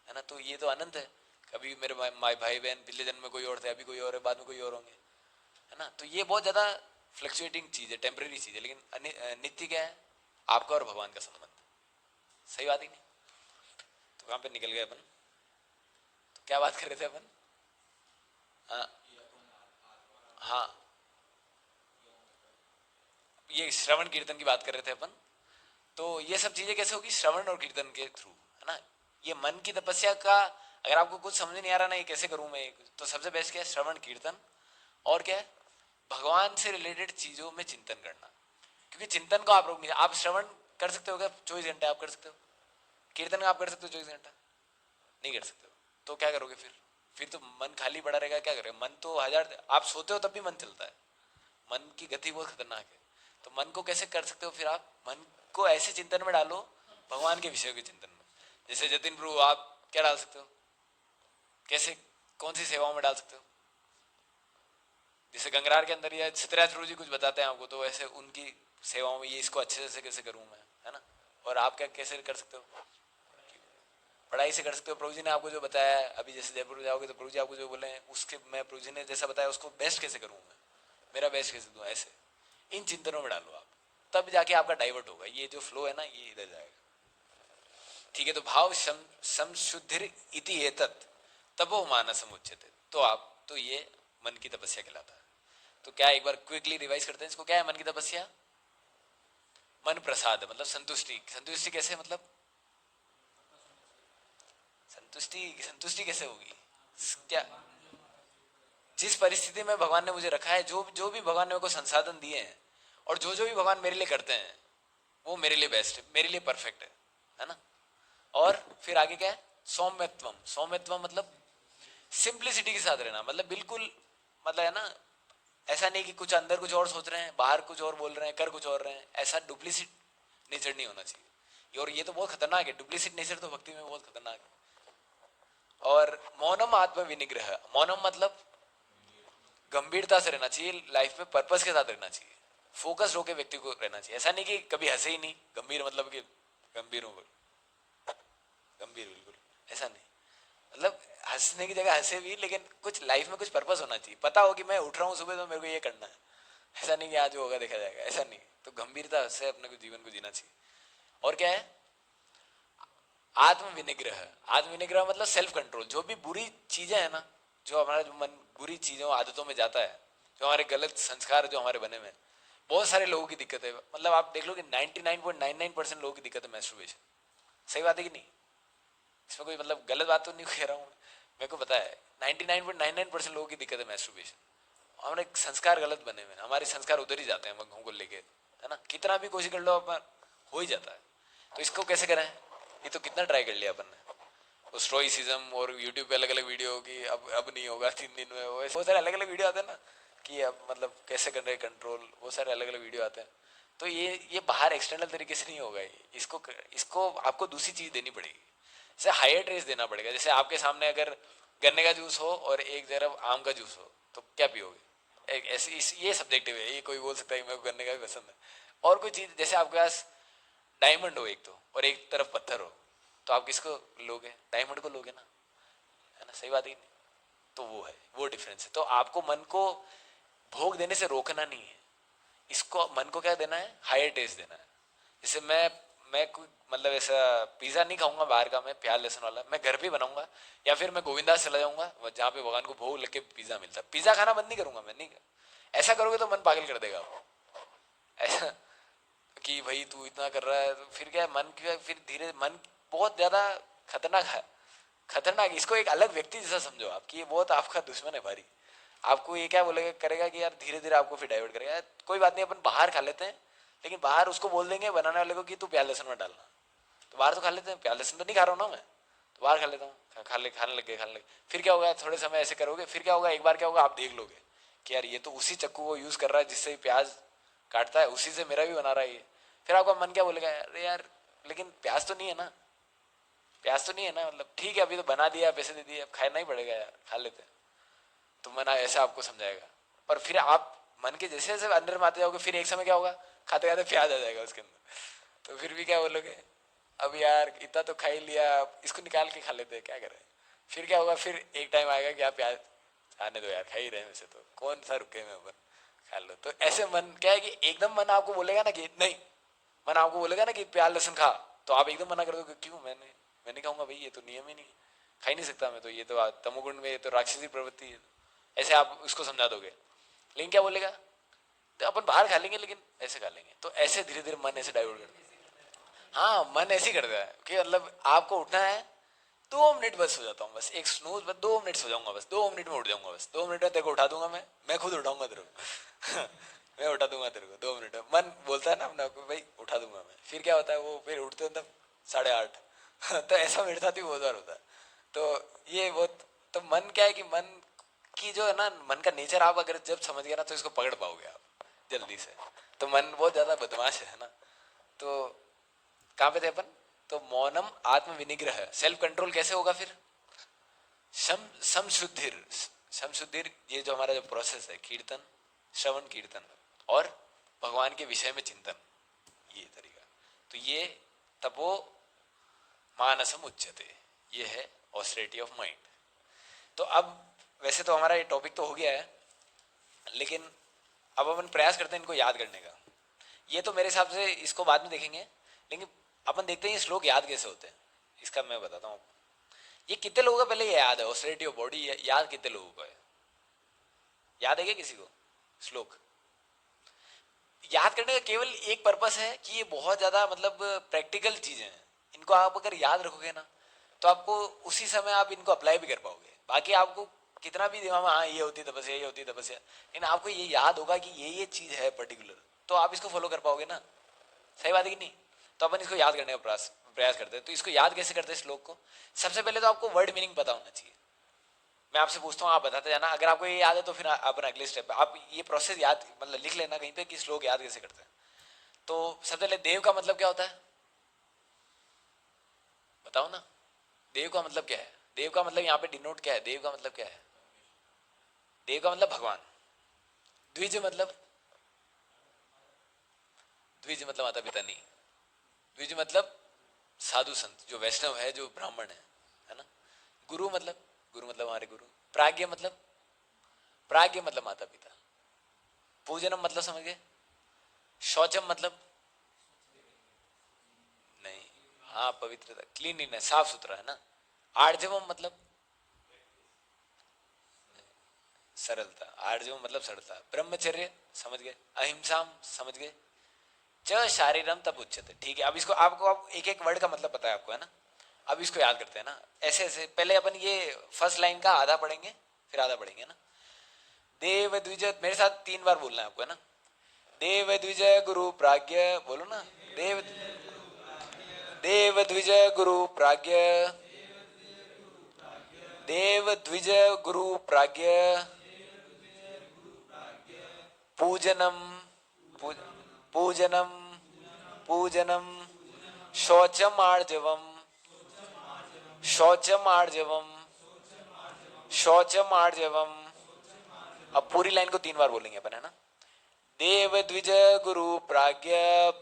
है ना? तो ये तो अनंत है। कभी मेरे भाई बहन पिछले जन्म में कोई और थे, अभी कोई और है, बाद में कोई और होंगे, है ना? तो ये बहुत ज़्यादा फ्लक्चुएटिंग चीज़ है, टेम्परेरी चीज़ है, लेकिन नित्य क्या है? आपका और भगवान का संबंध। सही बात ही नहीं? तो कहाँ पे निकल गए अपन? तो क्या बात कर रहे थे अपन? हाँ, हाँ, ये श्रवण कीर्तन की बात कर रहे थे अपन। तो ये सब चीजें कैसे होगी? श्रवण और कीर्तन के थ्रू, है ना? ये मन की तपस्या का, अगर आपको कुछ समझ नहीं आ रहा ना ये कैसे करूं मैं, तो सबसे बेस्ट क्या है? श्रवण कीर्तन। और क्या है? भगवान से रिलेटेड चीजों में चिंतन करना, क्योंकि चिंतन को आप रोक नहीं, आप श्रवण कर सकते हो क्या 24 घंटे? आप कर सकते हो? कीर्तन आप कर सकते हो 24 घंटा? नहीं कर सकते हो। तो क्या करोगे फिर तो मन खाली पड़ा रहेगा। क्या करोगे? मन तो हजार, आप सोते हो तब भी मन चलता है, मन की गति बहुत खतरनाक है। तो मन को कैसे कर सकते हो फिर? आप मन को ऐसे चिंतन में डालो, भगवान के विषयों के चिंतन में। जैसे जतिन प्रभु आप क्या डाल सकते हो, कैसे, कौन सी सेवाओं में डाल सकते हो? जैसे गंगरार के अंदर या सत्यराज प्रभु जी कुछ बताते हैं आपको, तो वैसे उनकी सेवाओं में ये इसको अच्छे से कैसे करूं मैं, है ना? और आप क्या कैसे कर सकते हो? पढ़ाई से कर सकते हो। प्रभु जी ने आपको जो बताया, अभी जैसे जयपुर जाओगे तो प्रभु जी आपको जो बोले उसके, मैं प्रभु जी ने जैसा बताया उसको बेस्ट कैसे करूँ मैं, मेरा बेस्ट कैसे दूँ, ऐसे इन चिंतनों में डालो आप, तब जाके आपका डाइवर्ट होगा। ये जो फ्लो है ना, ये इधर जाएगा। ठीक है? तो भाव संशुद्धिर इति एतत् तपो मानसम उच्यते। तो आप, तो ये मन की तपस्या कहलाता है। तो क्या, एक बार क्विकली रिवाइज करते हैं इसको। क्या है मन की तपस्या? मन प्रसाद मतलब संतुष्टि। संतुष्टि कैसे, मतलब संतुष्टि, संतुष्टि कैसे होगी? क्या, जिस परिस्थिति में भगवान ने मुझे रखा है, जो जो भी भगवान ने मेरे को संसाधन दिए हैं, और जो जो भी भगवान मेरे लिए करते हैं, वो मेरे लिए बेस्ट है, मेरे लिए परफेक्ट है ना? और फिर आगे क्या है? सौम्यत्वम। सौम्यत्वम मतलब सिंप्लिसिटी के साथ रहना, मतलब बिल्कुल, मतलब है ना, ऐसा नहीं कि कुछ अंदर कुछ और सोच रहे हैं, बाहर कुछ और बोल रहे हैं, कर कुछ और रहे हैं, ऐसा डुप्लीसिट नेचर नहीं होना चाहिए। और ये तो बहुत खतरनाक है, डुप्लीसिट नेचर तो भक्ति में बहुत खतरनाक है। और मौनम आत्म विनिग्रह। मौनम मतलब गंभीरता से रहना चाहिए, लाइफ में पर्पस के साथ रहना चाहिए, फोकस होकर व्यक्ति को रहना चाहिए। ऐसा नहीं कि कभी हंसे ही नहीं, गंभीर मतलब कि गंभीर हूँ, गंभीर बिल्कुल ऐसा नहीं। मतलब हंसने की जगह हंसे भी, लेकिन कुछ लाइफ में कुछ पर्पस होना चाहिए। पता हो कि मैं उठ रहा हूँ सुबह तो मेरे को ये करना है, ऐसा नहीं कि आज जो होगा देखा जाएगा, ऐसा नहीं। तो गंभीरता से अपने को जीवन को जीना चाहिए। और क्या है? आत्म विनिग्रह। आत्म विनिग्रह मतलब सेल्फ कंट्रोल। जो भी बुरी चीजें हैं ना, जो हमारा जो मन बुरी चीजों आदतों में जाता है, जो हमारे गलत संस्कार जो हमारे बने हुए हैं, बहुत सारे लोगों की दिक्कत है। मतलब आप देख लो कि 99.99% लोगों की दिक्कत है मैस्टरबेशन। सही बात है कि नहीं? इसमें कोई मतलब गलत बात तो नहीं कह रहा हूँ, मेरे को पता है 99.99% लोगों की दिक्कत है मैस्टरबेशन। हमारे संस्कार गलत बने हुए हैं, हमारे संस्कार उधर ही जाते हैं मगहों को लेके, है ना। कितना भी कोशिश कर लो अपन हो ही जाता है। तो इसको कैसे करें, ये तो कितना ट्राई कर लिया अपन ने, वो स्टोइसिज्म और यूट्यूब पे अलग अलग वीडियो होगी, अब नहीं होगा 3 दिन में, वो बहुत सारे अलग अलग वीडियो आते हैं ना कि अब मतलब कैसे कर रहे हैं कंट्रोल, वो सारे अलग अलग वीडियो आते हैं। तो ये बाहर एक्सटर्नल तरीके से नहीं होगा, ये इसको आपको दूसरी चीज़ देनी पड़ेगी, जैसे हायर ट्रेस देना पड़ेगा। जैसे आपके सामने अगर गन्ने का जूस हो और एक तरफ आम का जूस हो तो क्या पियोगे, एक ऐसी ये सब्जेक्टिव है, ये कोई बोल सकता है मेरे को गन्ने का भी पसंद है। और कोई चीज़ जैसे आपके पास डायमंड हो एक तो और एक तरफ पत्थर हो, तो आप किसको लोगे, डायमंड को लोगे ना, है ना, सही बात ही नहीं। तो वो है, वो डिफरेंस है। तो आपको मन को भोग देने से रोकना नहीं है, इसको मन को क्या देना है, हायर टेस्ट देना है। जैसे मैं कोई मतलब ऐसा पिज़्ज़ा नहीं खाऊंगा बाहर का, मैं प्याज लहसुन वाला मैं घर पे बनाऊंगा, या फिर मैं गोविंदास चला जाऊंगा जहाँ पे भगवान को भोग लग के पिज़्ज़ा मिलता है, पिज़्ज़ा खाना बंद नहीं करूंगा मैं, नहीं। ऐसा करोगे तो मन पागल कर देगा आपको, ऐसा कि भाई तू इतना कर रहा है, तो फिर क्या है, मन क्या फिर धीरे मन बहुत ज़्यादा खतरनाक है, खतरनाक। इसको एक अलग व्यक्ति जैसा समझो आप कि ये बहुत आपका दुश्मन है भारी। आपको ये क्या बोलेगा करेगा कि यार धीरे धीरे आपको फिर डाइवर्ट करेगा, कोई बात नहीं अपन बाहर खा लेते हैं, लेकिन बाहर उसको बोल देंगे बनाने वाले को कि तू प्याज लहसुन मत डालना, तो बाहर तो खा लेते हैं, प्याज लहसुन तो नहीं खा रहा हूँ ना मैं, तो बाहर खा लेता हूँ, खाने लगे। फिर क्या होगा, थोड़े समय ऐसे करोगे, फिर क्या होगा, एक बार क्या होगा आप देख लोगे कि यार ये तो उसी चक्कू को यूज़ कर रहा है जिससे प्याज काटता है, उसी से मेरा भी बना रहा है ये। फिर आपका मन क्या बोलेगा, अरे यार लेकिन प्याज तो नहीं है ना, प्याज तो नहीं है ना, मतलब ठीक है अभी तो बना दिया, पैसे दे दिए, अब खाना ही पड़ेगा यार, खा लेते हैं। तो मन ऐसा आपको समझाएगा, और फिर आप मन के जैसे जैसे अंदर में आते जाओगे, फिर एक समय क्या होगा, खाते खाते प्याज आ जाएगा उसके अंदर, तो फिर भी क्या बोलोगे, अब यार इतना तो खा ही लिया, अब इसको निकाल के खा लेते हैं, क्या करें। फिर क्या होगा, फिर एक टाइम आएगा कि आप प्याज आने दो यार, खा ही रहे हैं वैसे तो, कौन सा रुके में अपन, खा लो। तो ऐसे मन क्या है कि एकदम मन आपको बोलेगा ना कि नहीं, मन आपको बोलेगा ना कि प्याज लहसुन खा, तो आप एकदम मना कर दोगे, क्यों, मैं नहीं खाऊंगा भाई, ये तो नियम ही नहीं, खा ही नहीं सकता मैं तो, ये तो तमोगुण में, ये तो राक्षसी प्रवृत्ति है। ऐसे आप उसको समझा दोगे, लेकिन क्या बोलेगा, तो अपन बाहर खा लेंगे लेकिन ऐसे खा लेंगे, तो ऐसे धीरे धीरे मन ऐसे डाइवर्ट कर, हाँ मन ऐसे ही करता है कि मतलब आपको उठना है, 2 मिनट बस सो जाता हूँ, बस एक स्नूज, बस 2 मिनट सो जाऊंगा, बस 2 मिनट में उठ जाऊंगा, बस 2 मिनट में तेरे को उठा दूंगा, मैं खुद उठाऊंगा तेरे को मैं उठा दूंगा तेरे को 2 मिनट में, मन बोलता है ना अपने आपको भाई उठा दूंगा मैं, फिर क्या होता है वो फिर उठते हैं तब 8:30 तो ऐसा मेरे साथ ही बहुत बार होता है। तो ये बहुत, तो मन क्या है कि मन की जो है ना, मन का नेचर आप अगर जब समझ गए ना तो इसको पकड़ पाओगे आप जल्दी से। तो मन बहुत ज्यादा बदमाश है ना। तो कहाँ पे थे अपन, तो मौनम आत्म विनिग्रह, सेल्फ कंट्रोल कैसे होगा फिर, समशुद्धिर, समशुद्धिर, ये जो हमारा जो प्रोसेस है, कीर्तन श्रवण कीर्तन और भगवान के विषय में चिंतन, ये तरीका, तो ये तपो मानसम उच्चते, ये है ऑस्टेरिटी ऑफ माइंड। तो अब वैसे तो हमारा ये टॉपिक तो हो गया है, लेकिन अब अपन प्रयास करते हैं इनको याद करने का। ये तो मेरे हिसाब से इसको बाद में देखेंगे, लेकिन अपन देखते हैं ये श्लोक याद कैसे होते हैं, इसका मैं बताता हूँ। ये कितने लोगों का पहले ये याद है, ऑस्टेरिटी ऑफ बॉडी याद कितने लोगों को है, याद है क्या किसी को श्लोक? याद करने का केवल एक पर्पस है कि ये बहुत ज्यादा मतलब प्रैक्टिकल चीजें हैं, इनको आप अगर याद रखोगे ना तो आपको उसी समय आप इनको अप्लाई भी कर पाओगे। बाकी आपको कितना भी दिमाग में हाँ ये होती तपस्या, ये होती तपस्या, लेकिन आपको ये याद होगा कि ये चीज है पर्टिकुलर, तो आप इसको फॉलो कर पाओगे ना, सही बात है कि नहीं। तो अपन इसको याद करने का प्रयास करते हैं। तो इसको याद कैसे करते हैं श्लोक को, सबसे पहले तो आपको वर्ड मीनिंग पता होना चाहिए। मैं आपसे पूछता हूँ आप बताते जाना, अगर आपको ये याद है तो फिर अपन अगले स्टेप पे आप ये प्रोसेस याद मतलब लिख लेना कहीं पे कि श्लोक याद कैसे करते हैं। तो सबसे पहले देव का मतलब क्या होता है, बताओ ना, देव का मतलब क्या है, देव का मतलब यहाँ पे डिनोट क्या है, देव का मतलब क्या है, देव का मतलब भगवान। द्विज मतलब, द्विज मतलब माता पिता नहीं, द्विज मतलब साधु संत जो वैष्णव है, जो ब्राह्मण है ना। गुरु मतलब, गुरु मतलब हमारे गुरु। प्राज्ञ मतलब, प्राज्ञ मतलब माता पिता। पूजनम मतलब समझ गए, शौचम मतलब नहीं, हाँ पवित्रता, क्लीनलीनेस, साफ सुथरा है ना। आर्जवम मतलब सरलता, आर्जवम मतलब सरलता। ब्रह्मचर्य समझ गए, अहिंसा समझ गए, च शारीरम तब उच्चते, ठीक है। अब इसको आपको आप एक एक वर्ड का मतलब पता है आपको, है ना। अब इसको याद करते हैं ना, ऐसे ऐसे पहले अपन ये फर्स्ट लाइन का आधा पढ़ेंगे फिर आधा पढ़ेंगे ना। देव द्विज, मेरे साथ 3 बार बोलना है आपको, है ना। देव द्विज गुरु प्राज्ञ, बोलो ना। देव देव द्विज गुरु प्राज्ञ, देव द्विज गुरु प्राज्ञ, पूजनम पूजनम पूजनम शौचमार्जवम शौचमार्जवम शौचमार्जवम। अब पूरी लाइन को 3 बार बोलेंगे अपन, है ना। देव द्विज गुरु प्राज्ञ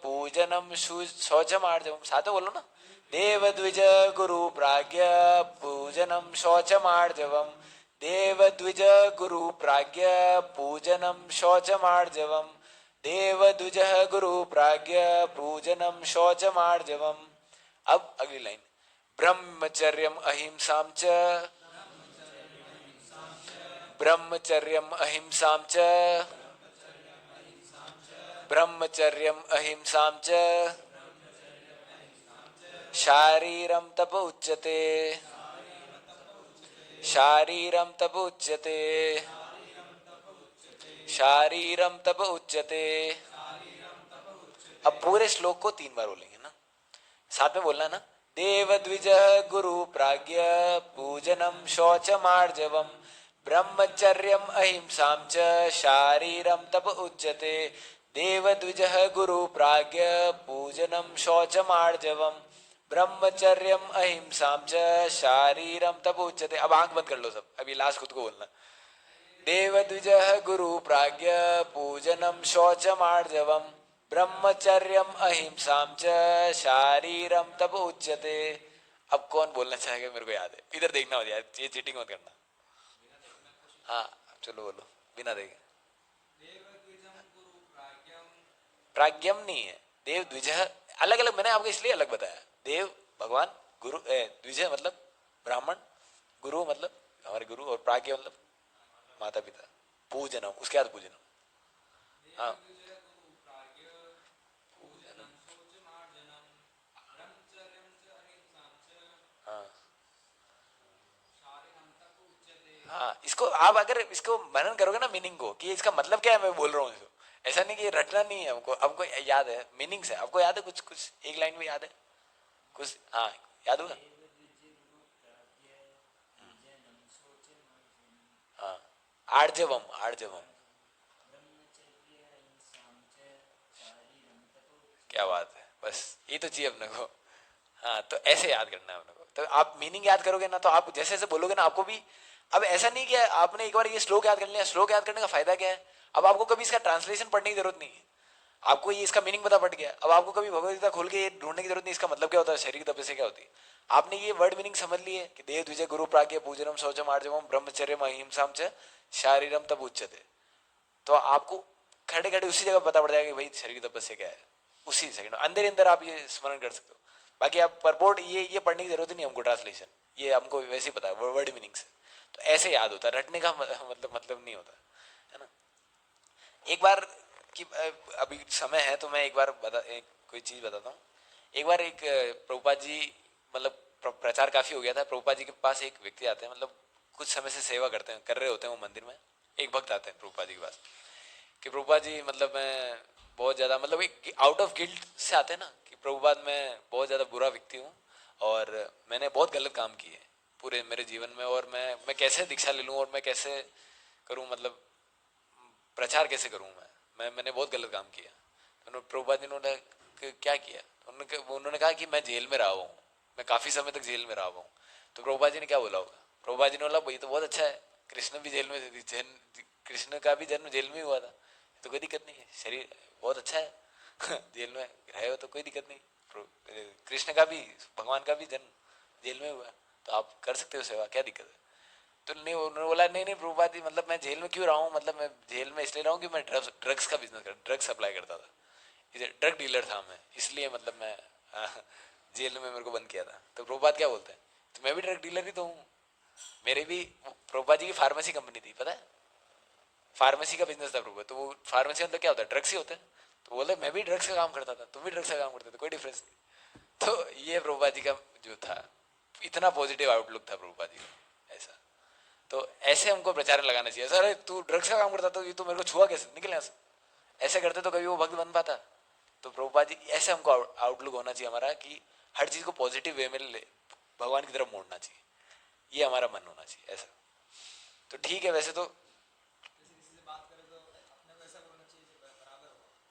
पूजनम शौचमार्जवम, साथ में बोलो ना। देव द्विज गुरु प्राज्ञ पूजनम शौचमार्जवम, देव द्विज गुरु प्राज्ञ पूजनम शौचमार्जवम, देव द्विज गुरु प्राज्ञ पूजनम शौचमार्जवम। अब अगली लाइन, ब्रह्मचर्यम अहिंसाम च, ब्रह्मचर्यम अहिंसाम च, ब्रह्मचर्यम अहिंसाम च, शारीरम तप उच्यते, शारीरम तप उच्यते, शारीरम तप उच्यते। अब पूरे श्लोक को 3 बार बोलेंगे ना, साथ में बोलना ना। देव द्विज गुरु प्राज्ञ पूजनम शौचमार्जवम, ब्रह्मचर्यम अहिंसाम च, शारीरम तप उच्यते, देव द्विज गुरु प्राज्ञ पूजनम शौचमार्जवम, ब्रह्मचर्यम अहिंसाम च, शारीरम तप उच्यते। अब आंख बंद कर लो सब, अभी लास्ट खुद को बोलना। देव द्विज गुरु प्राज्ञ पूजनम शौचमार्जवम, ब्रह्मचर्यम अहिंसाम च, शारीरम तप उच्यते। अब कौन बोलना चाहेगा, मेरे को याद है, इधर देखना हो यार, ये चीटिंग मत करना। हाँ चलो बोलो बिना देखे। प्राज्ञम नहीं है, देव द्विज अलग अलग, मैंने आपको इसलिए अलग बताया। देव भगवान, गुरु द्विज मतलब ब्राह्मण, गुरु मतलब हमारे गुरु, और प्राज्ञ मतलब माता पिता। पूजनम उसके बाद पूजनम। हाँ हाँ हाँ, इसको आप अगर इसको मनन करोगे ना मीनिंग को, कि इसका मतलब क्या है मैं बोल रहा हूँ इसको, ऐसा नहीं कि रटना नहीं है हमको, हमको याद है मीनिंग्स है। आपको याद है कुछ कुछ एक लाइन में याद है कुछ? हाँ याद होगा। हाँ आर्जवम, आर्जवम, क्या बात है, बस ये तो चाहिए अपने को। हाँ तो ऐसे याद करना है अपने को, तो आप मीनिंग याद करोगे ना, तो आप जैसे जैसे बोलोगे ना आपको भी। अब ऐसा नहीं कि आपने एक बार ये श्लोक याद कर लिया, श्लोक याद करने का फायदा क्या है, अब आपको कभी इसका ट्रांसलेशन पढ़ने की जरूरत नहीं है। आपको ये इसका मीनिंग पता पड़ गया, अब आपको कभी भगवद गीता खोल के ये ढूंढने की जरूरत नहीं इसका मतलब क्या होता है, शरीर की तपस्या क्या होती है। आपने ये वर्ड मीनिंग समझ लिए कि देव द्विजय गुरु प्राज्ञ पूजनम शौचम आर्जवम ब्रह्मचर्यम अहिंसाम च, शारीरम तप उच्यते। तो आपको खड़े खड़े उसी जगह पता पड़ जाएगा कि भाई शरीर की तपस्या क्या है, उसी सेकंड अंदर अंदर आप ये स्मरण कर सकते हो। बाकी आप परपोर्ट ये पढ़ने की जरूरत ही नहीं हमको, ट्रांसलेशन ये हमको वैसे ही पता है वर्ड मीनिंग से। तो ऐसे याद होता है, रटने का मतलब नहीं होता है ना। एक बार कि अभी समय है तो मैं एक बार कोई चीज़ बताता हूँ। एक बार एक प्रभुपाद जी, मतलब प्रचार काफ़ी हो गया था, प्रभुपाद जी के पास एक व्यक्ति आते हैं, मतलब कुछ समय से सेवा करते हैं, कर रहे होते हैं वो मंदिर में। एक भक्त आते हैं प्रभुपाद जी के पास कि प्रभुपाद जी मतलब मैं बहुत ज़्यादा, मतलब एक आउट ऑफ गिल्ट से आते हैं ना, कि प्रभुपाद मैं बहुत ज़्यादा बुरा व्यक्ति हूँ और मैंने बहुत गलत काम किए पूरे मेरे जीवन में, और मैं कैसे दीक्षा ले लूँ और मैं कैसे करूँ, मतलब प्रचार कैसे करूँ मैंने बहुत गलत काम किया। तो प्रभुपाद जी ने क्या किया, उन्होंने कहा कि मैं जेल में रहा हूँ, मैं काफ़ी समय तक जेल में रहा हूँ। तो प्रभुपाद जी ने क्या बोला होगा, प्रभुपाद जी ने बोला भाई तो बहुत अच्छा है, कृष्ण भी जेल में, कृष्ण का भी जन्म जेल में हुआ था, तो कोई दिक्कत नहीं है, शरीर बहुत अच्छा है जेल में रहे हो तो कोई दिक्कत नहीं, कृष्ण का भी, भगवान का भी जन्म जेल में हुआ, तो आप कर सकते हो सेवा, क्या दिक्कत है। तो नहीं, उन्होंने बोला नहीं नहीं प्रभुपाद जी, मतलब मैं जेल में क्यों रहा हूँ, मतलब मैं जेल में इसलिए रहा हूँ कि मैं ड्रग्स का बिजनेस कर, ड्रग्स सप्लाई करता था, इधर ड्रग डीलर था मैं, इसलिए मतलब मैं जेल में मेरे को बंद किया था। तो प्रभुपाद क्या बोलते हैं, तो मैं भी ड्रग डीलर ही तो हूँ, मेरे भी, प्रभुपाद जी की फार्मेसी कंपनी थी, पता है, फार्मेसी का बिजनेस था प्रभुपाद। तो वो फार्मेसी मतलब क्या होता है, ड्रग्स ही होते हैं। तो बोले मैं भी ड्रग्स का काम करता था, तुम भी ड्रग्स का काम करते थे, कोई डिफरेंस नहीं। तो ये प्रभुपाद जी का जो था इतना पॉजिटिव आउटलुक था प्रभुपाद जी का, ऐसा। तो ऐसे हमको प्रचार में लगाना चाहिए। सर तू ड्रग्स का काम करता तो ये तो मेरे को छुआ कैसे, निकल यहाँ से, ऐसे करते तो कभी वो भक्त बन पाता। तो प्रभुपाद जी ऐसे हमको आउटलुक होना चाहिए हमारा कि हर चीज को पॉजिटिव वे में भगवान की तरफ मोड़ना चाहिए, ये हमारा मन होना चाहिए ऐसा। तो ठीक है, वैसे तो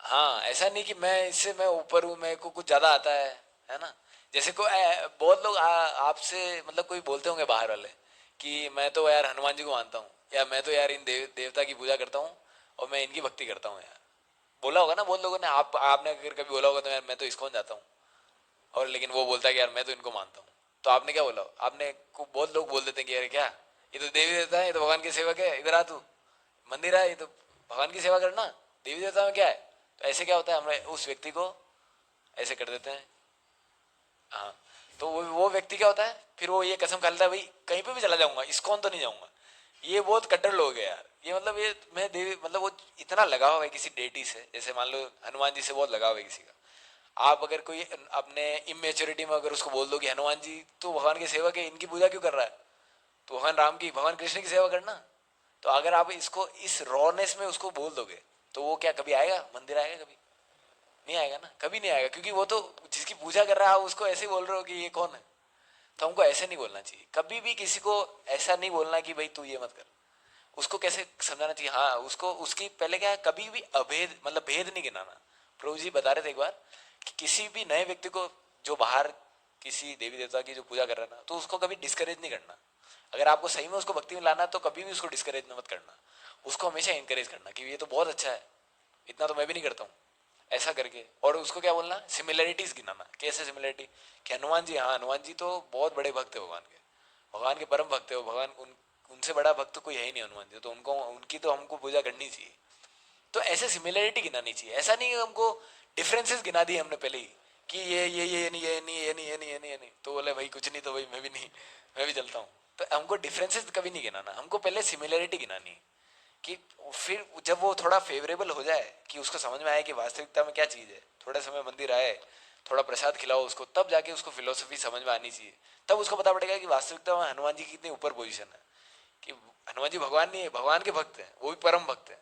हाँ, ऐसा नहीं कि मैं इससे मैं ऊपर हूँ, मेरे को कुछ ज्यादा आता है ना। जैसे को बहुत लोग आपसे मतलब कोई बोलते होंगे बाहर वाले कि मैं तो यार हनुमान जी को मानता हूँ, या मैं तो यार इन देवता की पूजा करता हूँ और मैं इनकी भक्ति करता हूँ यार। बोला होगा ना बहुत लोगों ने, आपने अगर कभी बोला होगा तो यार मैं तो इस्कॉन जाता हूँ, और लेकिन वो बोलता है कि यार मैं तो इनको मानता हूँ। तो आपने क्या बोला, आपने को बहुत लोग बोल देते हैं कि यार क्या, ये तो देवी देवता है, ये तो भगवान की सेवक है, इधर आ तू, मंदिर है, ये तो भगवान की सेवा करना, देवी देवता में क्या है। तो ऐसे क्या होता है, हम उस व्यक्ति को ऐसे कर देते हैं। हाँ, तो वो व्यक्ति क्या होता है, फिर वो ये कसम खा लेता है भाई कहीं पे भी चला जाऊंगा, इस्कॉन तो नहीं जाऊंगा। ये बहुत कट्टर लोग हैं यार, ये मतलब ये मैं देवी मतलब वो इतना लगाव है किसी डेटी से, जैसे मान लो हनुमान जी से बहुत लगाव है किसी का। आप अगर कोई अपने इमेच्योरिटी में अगर उसको बोल दो कि हनुमान जी तो भगवान की सेवक है, इनकी पूजा क्यों कर रहा है, तो भगवान राम की भगवान कृष्ण की सेवा करना। तो अगर आप इसको इस रॉनेस में उसको बोल दोगे तो वो क्या कभी आएगा, मंदिर आएगा कभी नहीं आएगा ना, कभी नहीं आएगा, क्योंकि वो तो जिसकी पूजा कर रहा है उसको ऐसे ही बोल रहे हो कि ये कौन है। तो हमको ऐसे नहीं बोलना चाहिए, कभी भी किसी को ऐसा नहीं बोलना कि भाई तू ये मत कर। उसको कैसे समझाना चाहिए, हाँ उसको उसकी पहले क्या है, कभी भी अभेद मतलब भेद नहीं गिनाना। प्रभु जी बता रहे थे एक बार कि किसी भी नए व्यक्ति को जो बाहर किसी देवी देवता की जो पूजा कर रहा है ना, तो उसको कभी डिस्करेज नहीं करना। अगर आपको सही में उसको भक्ति में लाना है तो कभी भी उसको डिस्करेज मत करना, उसको हमेशा इंकरेज करना कि ये तो बहुत अच्छा है, इतना तो मैं भी नहीं करता हूँ, ऐसा करके। और उसको क्या बोलना, सिमिलरिटीज गिनाना। कैसे सिमिलरिटी, कि हनुमान जी, हाँ हनुमान जी तो बहुत बड़े भक्त है भगवान के, भगवान के परम भक्त है वो, भगवान उनसे बड़ा भक्त तो कोई है ही नहीं हनुमान जी, तो उनको उनकी तो हमको पूजा करनी चाहिए। तो ऐसे सिमिलरिटी गिनानी चाहिए, ऐसा नहीं हमको डिफरेंसेस गिना दिए हमने पहले ही कि ये नहीं ये नहीं ये नहीं ये नहीं ये नहीं ये नहीं, तो बोले भाई कुछ नहीं तो भाई मैं भी नहीं, मैं भी चलता हूँ। तो हमको डिफरेंसेस कभी नहीं गिनाना, हमको पहले सिमिलरिटी गिनानी है कि फिर जब वो थोड़ा फेवरेबल हो जाए कि उसको समझ में आए कि वास्तविकता में क्या चीज़ है, थोड़ा समय मंदिर आए, थोड़ा प्रसाद खिलाओ उसको, तब जाके उसको फिलोसफी समझ में आनी चाहिए। तब उसको पता पड़ेगा कि वास्तविकता में हनुमान जी की कितनी ऊपर पोजीशन है, कि हनुमान जी भगवान नहीं है, भगवान के भक्त हैं, वो भी परम भक्त हैं,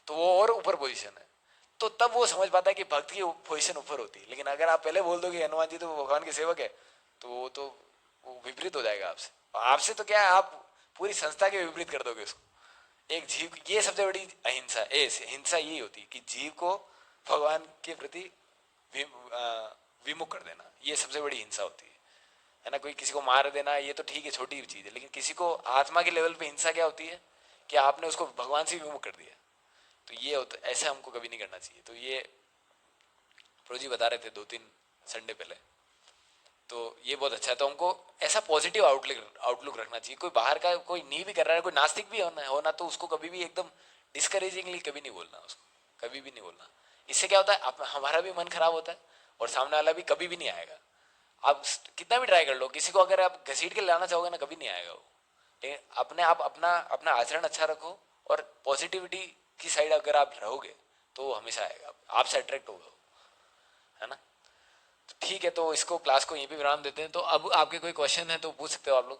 तो वो और ऊपर पोजीशन है। तो तब वो समझ पाता है कि भक्त की पोजीशन ऊपर होती है। लेकिन अगर आप पहले बोल दो कि हनुमान जी तो भगवान के सेवक है, तो वो विपरीत हो जाएगा आपसे। और आपसे तो क्या है, आप पूरी संस्था के विपरीत कर दोगे उसको। एक जीव, ये सबसे बड़ी अहिंसा, हिंसा यही होती है कि जीव को भगवान के प्रति विमुख कर देना, ये सबसे बड़ी हिंसा होती है ना। कोई किसी को मार देना ये तो ठीक है, छोटी चीज है, लेकिन किसी को आत्मा के लेवल पे हिंसा क्या होती है कि आपने उसको भगवान से विमुख कर दिया। तो ये होता, ऐसा हमको कभी नहीं करना चाहिए। तो ये प्रोजी बता रहे थे 2-3 संडे पहले, तो ये बहुत अच्छा है। तो हमको ऐसा पॉजिटिव आउटलुक रखना चाहिए। कोई बाहर का कोई नहीं भी कर रहा है, कोई नास्तिक भी होना तो उसको कभी भी एकदम डिस्करेजिंगली कभी नहीं बोलना उसको, कभी भी नहीं बोलना। इससे क्या होता है, हमारा भी मन खराब होता है और सामने वाला भी कभी भी नहीं आएगा। आप कितना भी ट्राई कर लो, किसी को अगर आप घसीट के लाना चाहोगे ना, कभी नहीं आएगा वो। लेकिन अपने आप अपना अपना आचरण अच्छा रखो और पॉजिटिविटी की साइड अगर आप रहोगे तो वो हमेशा आएगा, आपसे अट्रैक्ट होगा वो, है ना। तो ठीक है, तो इसको क्लास को यहीं पे विराम देते हैं। तो अब आपके कोई क्वेश्चन है तो पूछ सकते हो आप लोग,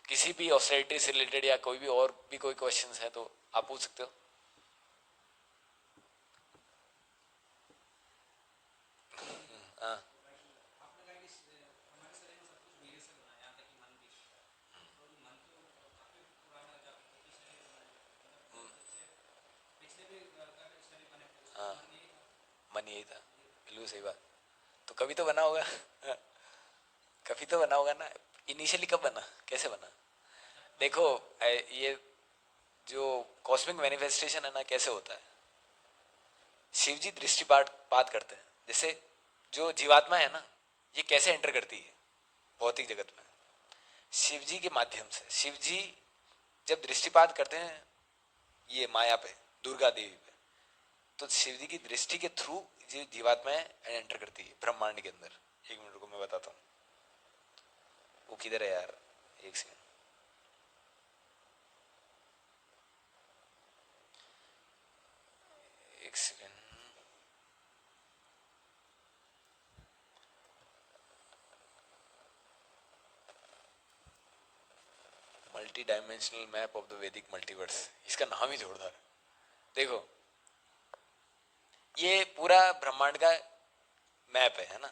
किसी भी ऑस्टेरिटी से रिलेटेड या कोई भी और भी कोई क्वेश्चन है तो आप पूछ सकते हो। हाँ, हाँ, मन यही था, बिल्कुल सही बात। तो कभी तो बना होगा कभी तो बना होगा ना। इनिशियली कब बना, कैसे बना? देखो ये जो कॉस्मिक मैनिफेस्टेशन है ना, कैसे होता है, शिव जी दृष्टिपात पात करते हैं। जैसे जो जीवात्मा है ना, ये कैसे एंटर करती है भौतिक जगत में, शिव जी के माध्यम से। शिव जी जब दृष्टिपात करते हैं ये माया पे, दुर्गा देवी पे, तो शिव जी की दृष्टि के थ्रू ये जीवात्माएं एंटर करती है ब्रह्मांड के अंदर। एक मिनट को मैं बताता हूँ, वो किधर है यार, एक सेकंड। एक second, multi dimensional map of the वैदिक मल्टीवर्स, इसका नाम ही जोरदार। देखो ये पूरा ब्रह्मांड का मैप है ना।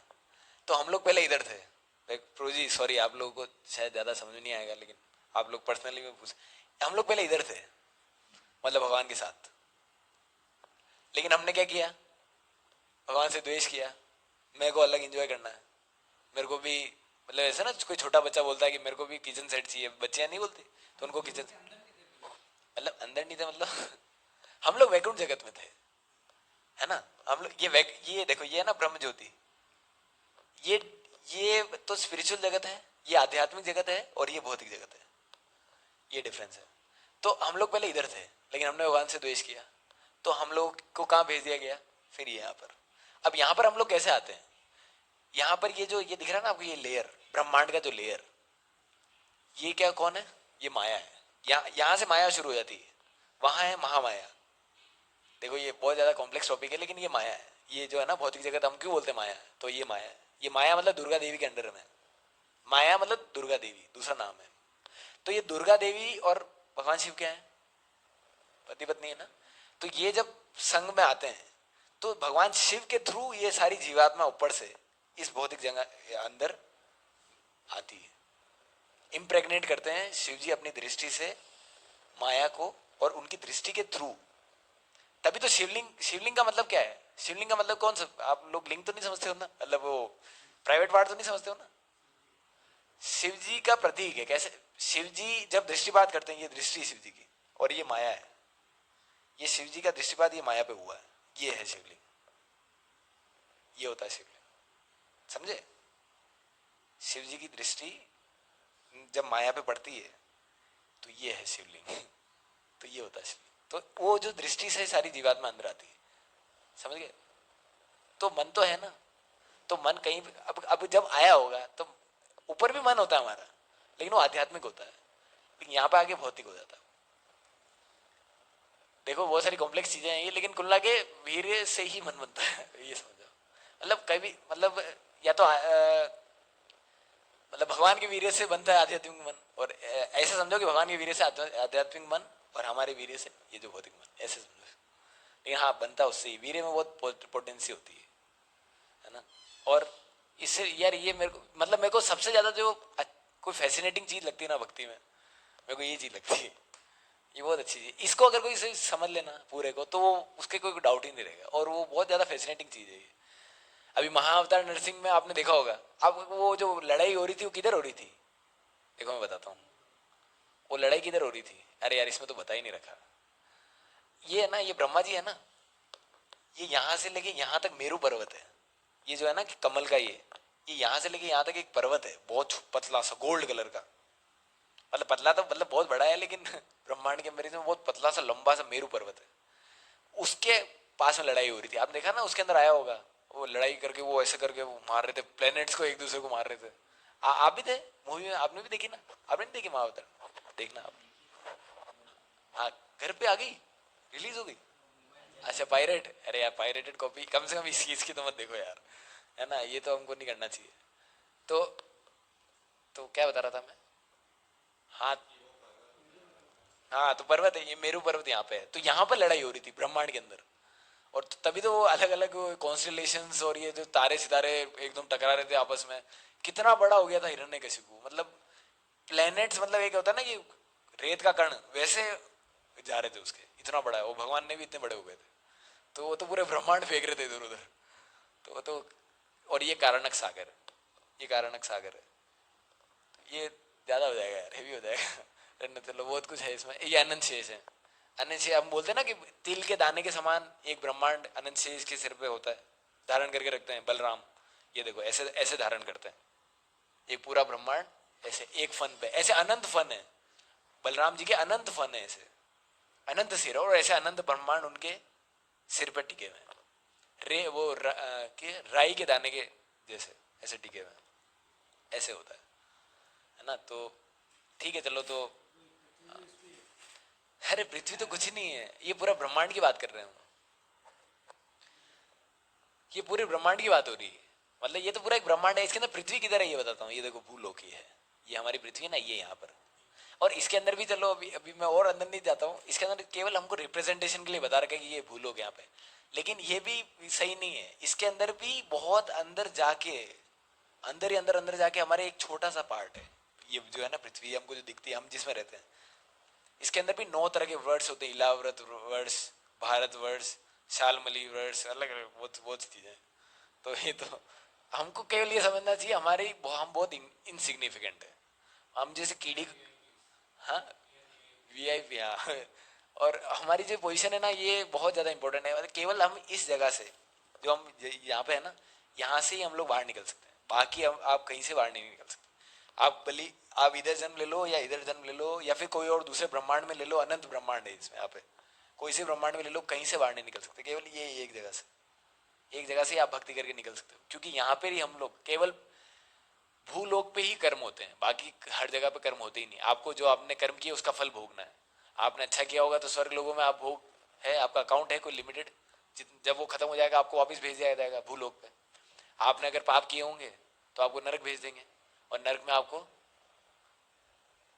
तो हम लोग पहले इधर थे। प्रो जी सॉरी, आप लोगों को शायद ज्यादा समझ नहीं आएगा, लेकिन आप लोग पर्सनली में पूछ, हम लोग पहले इधर थे, मतलब भगवान के साथ। लेकिन हमने क्या किया, भगवान से द्वेष किया। मेरे को अलग एंजॉय करना है, मेरे को भी, मतलब ऐसा ना कोई छोटा बच्चा बोलता है कि मेरे को भी किचन सेट चाहिए, बच्चे नहीं बोलते, तो उनको किचन, मतलब अंदर नहीं थे, मतलब हम लोग वैकुंठ जगत में थे, है ना। हम लोग ये देखो, ये है ना ब्रह्म ज्योति, ये ये तो स्पिरिचुअल जगत है, ये आध्यात्मिक जगत है, और ये भौतिक जगत है, ये डिफरेंस है। तो हम लोग पहले इधर थे, लेकिन हमने भगवान से द्वेष किया, तो हम लोग को कहाँ भेज दिया गया, फिर यहाँ पर। अब यहाँ पर हम लोग कैसे आते हैं, यहाँ पर ये जो ये दिख रहा है ना आपको, ये लेयर, ब्रह्मांड का जो लेयर, ये क्या कौन है, ये माया है। यहाँ से माया शुरू हो जाती है, वहां है महामाया। देखो ये बहुत ज्यादा कॉम्प्लेक्स टॉपिक है, लेकिन ये माया है। ये जो है ना भौतिक जगत, हम क्यों बोलते हैं माया, तो ये माया है। ये माया मतलब दुर्गा देवी के अंडर में, माया मतलब दुर्गा देवी, दूसरा नाम है। तो ये दुर्गा देवी और भगवान शिव क्या है, पति पत्नी है ना। तो ये जब संग में आते हैं, तो भगवान शिव के थ्रू ये सारी जीवात्मा ऊपर से इस भौतिक जगह अंदर आती है, इम्प्रेग्नेट करते हैं शिव जी अपनी दृष्टि से माया को, और उनकी दृष्टि के थ्रू। तभी तो शिवलिंग, शिवलिंग का मतलब क्या है, शिवलिंग का मतलब कौन सा, आप लोग लिंग तो नहीं समझते हो ना, मतलब वो प्राइवेट पार्ट तो नहीं समझते हो ना। शिव जी का प्रतीक है। कैसे, शिव जी जब दृष्टिपात करते हैं, ये दृष्टि शिव जी की, और ये माया है, ये शिव जी का दृष्टिपात ये माया पे हुआ है, ये है शिवलिंग, ये होता है शिवलिंग, समझे। शिव जी की दृष्टि जब माया पे पड़ती है, तो ये है शिवलिंग, तो ये होता है शिवलिंग। तो वो जो दृष्टि से सारी जीवात्मा अंदर आती है, समझ गए। तो मन तो है ना, तो मन कहीं, अब जब आया होगा तो ऊपर भी मन होता है हमारा, लेकिन वो आध्यात्मिक होता है, लेकिन यहाँ पे आके भौतिक हो जाता है। देखो बहुत सारी कॉम्प्लेक्स चीजें हैं ये, लेकिन कुल्ला के वीर्य से ही मन बनता है, ये समझो। मतलब कभी, मतलब या तो मतलब भगवान के वीर्य से बनता है आध्यात्मिक मन, और ऐसे समझो कि भगवान के वीर्य से आध्यात्मिक मन, और हमारे वीर्य से ये जो भौतिक मन, ऐसे समझो। लेकिन हाँ, बनता उससे ही, वीर्य में बहुत पोटेंसी होती है ना। और इससे यार ये मेरे को, मतलब मेरे को सबसे ज्यादा जो कोई फैसिनेटिंग चीज लगती है ना भक्ति में, मेरे को ये चीज लगती है, ये बहुत अच्छी चीज। इसको अगर कोई समझ लेना पूरे को, तो वो उसके कोई डाउट ही नहीं रहेगा, और वो बहुत ज्यादा फैसिनेटिंग चीज है ये। अभी महाअवतार नरसिंह में आपने देखा होगा, अब वो जो लड़ाई हो रही थी वो किधर हो रही थी, देखो मैं बताता हूँ, वो लड़ाई किधर हो रही थी। अरे यार इसमें तो बता ही नहीं रखा। ये है ना, ये ब्रह्मा जी है ना, ये यहाँ से लेके यहाँ तक मेरू पर्वत है, ये जो है ना कि कमल का ये यहाँ से लेके यहाँ तक एक पर्वत है, बहुत पतला सा गोल्ड कलर का, मतलब पतला तो मतलब बहुत बड़ा है, लेकिन ब्रह्मांड के अंदर बहुत पतला सा लंबा सा मेरू पर्वत है। उसके पास में लड़ाई हो रही थी, आप देखा ना, उसके अंदर आया होगा, वो लड़ाई करके वो ऐसे करके वो मार रहे थे प्लेनेट्स को, एक दूसरे को मार रहे थे। आप भी थे मूवी में, आपने भी देखी ना, आपने नहीं देखी महाअवतार, देखना आप। हाँ, घर पे आ गई, रिलीज हो गई। अच्छा पायरेट, अरे यार पायरेटेड कॉपी कम से कम इस चीज की तो मत देखो यार, है ना, ये तो हमको नहीं करना चाहिए। तो क्या बता रहा था मैं, हाँ हाँ, तो पर्वत है, ये मेरू पर्वत यहाँ पे है, तो यहाँ पर लड़ाई हो रही थी ब्रह्मांड के अंदर। और तभी तो वो अलग अलग कॉन्स्टलेशंस और ये जो तारे सितारे एकदम टकरा रहे थे आपस में। कितना बड़ा हो गया था हिरण्यकशिपु, मतलब प्लैनेट्स, मतलब एक होता है ना कि रेत का कण, वैसे जा रहे थे उसके, इतना बड़ा है वो, भगवान ने भी इतने बड़े हो गए थे। तो वो तो पूरे ब्रह्मांड फेंक रहे थे इधर उधर। तो वो तो, और ये कारणक सागर, ये कारणक सागर है, ये ज्यादा हो जाएगा यार, हेवी हो जाएगा। रहने तो बहुत कुछ है इसमें। ये अनंत शेष है, अनंत शेष हम बोलते हैं ना कि तिल के दाने के समान एक ब्रह्मांड अनंत शेष के सिर पे होता है, धारण करके रखते हैं बलराम। ये देखो ऐसे ऐसे धारण करते हैं, एक पूरा ब्रह्मांड ऐसे एक फन पे, ऐसे अनंत फन है बलराम जी के, अनंत फन है ऐसे, अनंत सिर, और ऐसे अनंत ब्रह्मांड उनके सिर पर टिके हुए हैं। के राई के दाने के जैसे ऐसे टिके हुए हैं, ऐसे होता है ना। तो ठीक है चलो, तो अरे पृथ्वी तो कुछ नहीं है, ये पूरा ब्रह्मांड की बात कर रहे हैं, ये पूरे ब्रह्मांड की बात हो रही है। मतलब ये तो पूरा एक ब्रह्मांड है, इसके अंदर पृथ्वी किधर है ये बताता हूँ। ये देखो भूलोक ही है, ये हमारी पृथ्वी ना, ये यहाँ पर। और इसके अंदर भी चलो, अभी अभी मैं और अंदर नहीं जाता हूँ, इसके अंदर केवल हमको रिप्रेजेंटेशन के लिए बता रखा है कि ये भूलोगे यहाँ पे, लेकिन ये भी सही नहीं है। इसके अंदर भी बहुत अंदर जाके, अंदर ही अंदर अंदर जाके हमारे एक छोटा सा पार्ट है, ये जो है ना पृथ्वी हमको जो दिखती है, हम जिसमें रहते हैं, इसके अंदर भी 9 तरह के वर्ड्स होते हैं, इलाव्रत वर्ड्स, भारत वर्ड्स, शालमली वर्ड्स, अलग अलग बहुत बहुत चीज़ें। तो ये तो हमको केवल ये समझना चाहिए हमारी हम बहुत इनसिग्निफिकेंट है, हम जैसे कीड़ी। हाँ, वीआईपी, हाँ। और हमारी जो पोजीशन है ना, ये बहुत ज़्यादा इंपॉर्टेंट है, मतलब केवल हम इस जगह से, जो हम यहाँ पे है ना, यहाँ से ही हम लोग बाहर निकल सकते हैं, बाकी आप कहीं से बाहर नहीं निकल सकते। आप भले आप इधर जन्म ले लो या इधर जन्म ले लो या फिर कोई और दूसरे ब्रह्मांड में ले लो, अनंत ब्रह्मांड है इसमें, यहाँ पे कोई से ब्रह्मांड में ले लो, कहीं से बाहर नहीं निकल सकते, केवल ये एक जगह से, एक जगह से आप भक्ति करके निकल सकते हो, क्योंकि यहाँ पे ही हम लोग केवल भूलोक पे ही कर्म होते हैं, बाकी हर जगह पे कर्म होते ही नहीं। आपको जो आपने कर्म किया उसका फल भोगना है। आपने अच्छा किया होगा तो स्वर्ग लोगों में आप भोग है, आपका अकाउंट है कोई लिमिटेड, जब वो खत्म हो जाएगा आपको वापस भेज दिया जाएगा भूलोक पे। आपने अगर पाप किए होंगे तो आपको नरक भेज देंगे, और नरक में आपको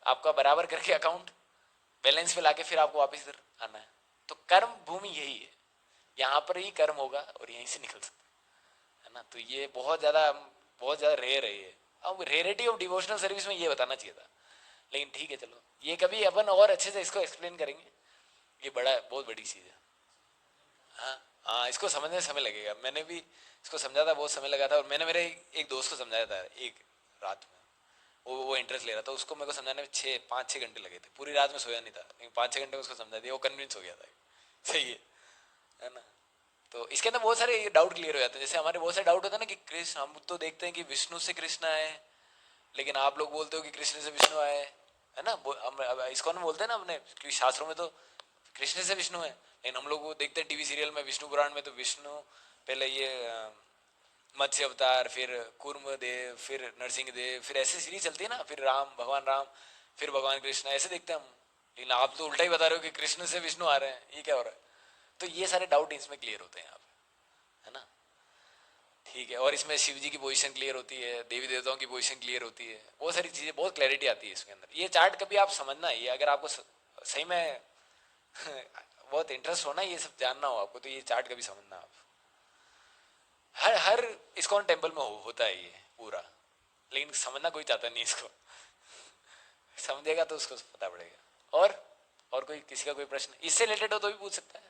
आपका बराबर करके अकाउंट बैलेंस पे लाके फिर आपको वापस इधर आना है। तो कर्म भूमि यही है, यहाँ पर ही कर्म होगा और यहीं से निकल सकते है ना। तो ये बहुत ज़्यादा रेयर है ये। अब रेयरिटी ऑफ डिवोशनल सर्विस में ये बताना चाहिए था, लेकिन ठीक है चलो, ये कभी अपन और अच्छे से इसको एक्सप्लेन करेंगे, ये बहुत बड़ी चीज़ है। हाँ हाँ, इसको समझने में समय लगेगा, मैंने भी इसको समझा था, बहुत समय लगा था, और मैंने मेरे एक दोस्त को समझाया था एक रात में, वो इंटरेस्ट ले रहा था, उसको मेरे को समझाने में 5-6 घंटे लगे थे, पूरी रात में सोया नहीं था, लेकिन 5-6 घंटे में उसको समझा दिया, वो कन्विंस हो गया था। सही है ना। तो इसके अंदर बहुत सारे डाउट क्लियर हो जाते हैं, जैसे हमारे बहुत सारे डाउट होते हैं ना कि कृष्ण, हम तो देखते हैं कि विष्णु से कृष्ण आए, लेकिन आप लोग बोलते हो कि कृष्ण से विष्णु आए, है ना। हम इसको हम बोलते हैं ना अपने, क्योंकि शास्त्रों में तो कृष्ण से विष्णु है, लेकिन हम लोग वो देखते हैं टीवी सीरियल में, विष्णु पुराण में तो विष्णु पहले ये मत्स्य अवतार, फिर कूर्म देव, फिर नरसिंह देव, फिर ऐसे सीरीज चलती है ना, फिर भगवान राम, फिर भगवान कृष्ण, ऐसे देखते हैं हम। लेकिन आप तो उल्टा ही बता रहे हो कि कृष्ण से विष्णु आ रहे हैं, ये क्या हो रहा है। तो ये सारे डाउट इसमें क्लियर होते हैं यहाँ पे, है ना। ठीक है, और इसमें शिव जी की पोजीशन क्लियर होती है, देवी देवताओं की पोजीशन क्लियर होती है, बहुत सारी चीज़ें, बहुत क्लैरिटी आती है इसके अंदर। ये चार्ट कभी आप समझना, ये अगर आपको सही में बहुत इंटरेस्ट हो ना, ये सब जानना हो आपको, तो ये चार्ट कभी समझना आप। हर हर इस्कॉन टेम्पल में होता है ये पूरा, लेकिन समझना कोई चाहता नहीं इसको। समझेगा तो उसको पता पड़ेगा। और कोई किसी का कोई प्रश्न इससे रिलेटेड हो तो भी पूछ सकता है।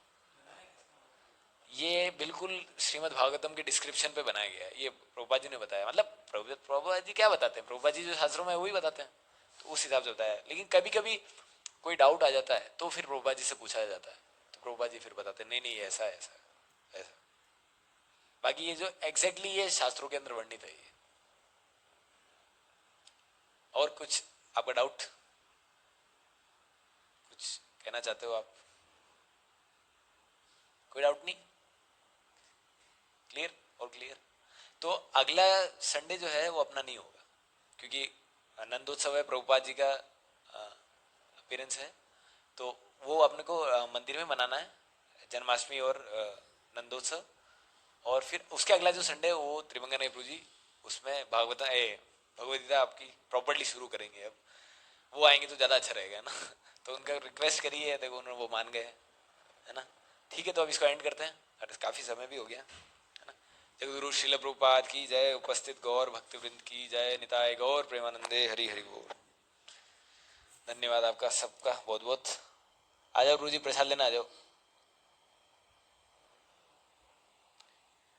ये बिल्कुल श्रीमद् भागवतम के डिस्क्रिप्शन पे बनाया गया है, ये प्रभुपाद जी ने बताया, मतलब प्रभुपाद जी क्या बताते हैं, प्रभुपाद जी जो शास्त्रों में वही बताते हैं, तो उस हिसाब से बताया है। लेकिन कभी कभी कोई डाउट आ जाता है तो फिर प्रभुपाद जी से पूछा जाता है, तो प्रभुपाद जी फिर बताते हैं नहीं नहीं ऐसा है, ऐसा है, ऐसा। बाकी ये जो एग्जैक्टली ये शास्त्रों के अंदर वर्णित है ये। और कुछ आपका डाउट, कुछ कहना चाहते हो आप? कोई डाउट नहीं, क्लियर और क्लियर। तो अगला संडे जो है वो अपना नहीं होगा, क्योंकि नंदोत्सव है, प्रभुपाद जी का अपीयरेंस है, तो वो अपने को मंदिर में मनाना है, जन्माष्टमी और नंदोत्सव। और फिर उसके अगला जो संडे है वो त्रिभंगन प्रभु जी, उसमें भगवद गीता आपकी प्रॉपरली शुरू करेंगे। अब वो आएंगे तो ज़्यादा अच्छा रहेगा ना। तो उनका रिक्वेस्ट करिए, देखो उन्होंने वो मान गए, है ना। ठीक है, तो अब इसको एंड करते हैं, अरे काफ़ी समय भी हो गया, है ना। जगदुरु श्रील प्रभुपाद की जय, उपस्थित गौर भक्तवृंद की जय, निताय गौर प्रेमानंदे, हरि हरि बोल। धन्यवाद आपका सबका बहुत बहुत। आ जाओ गुरु जी, प्रसाद लेना आ जाओ।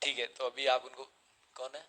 ठीक है, तो अभी आप उनको, कौन है?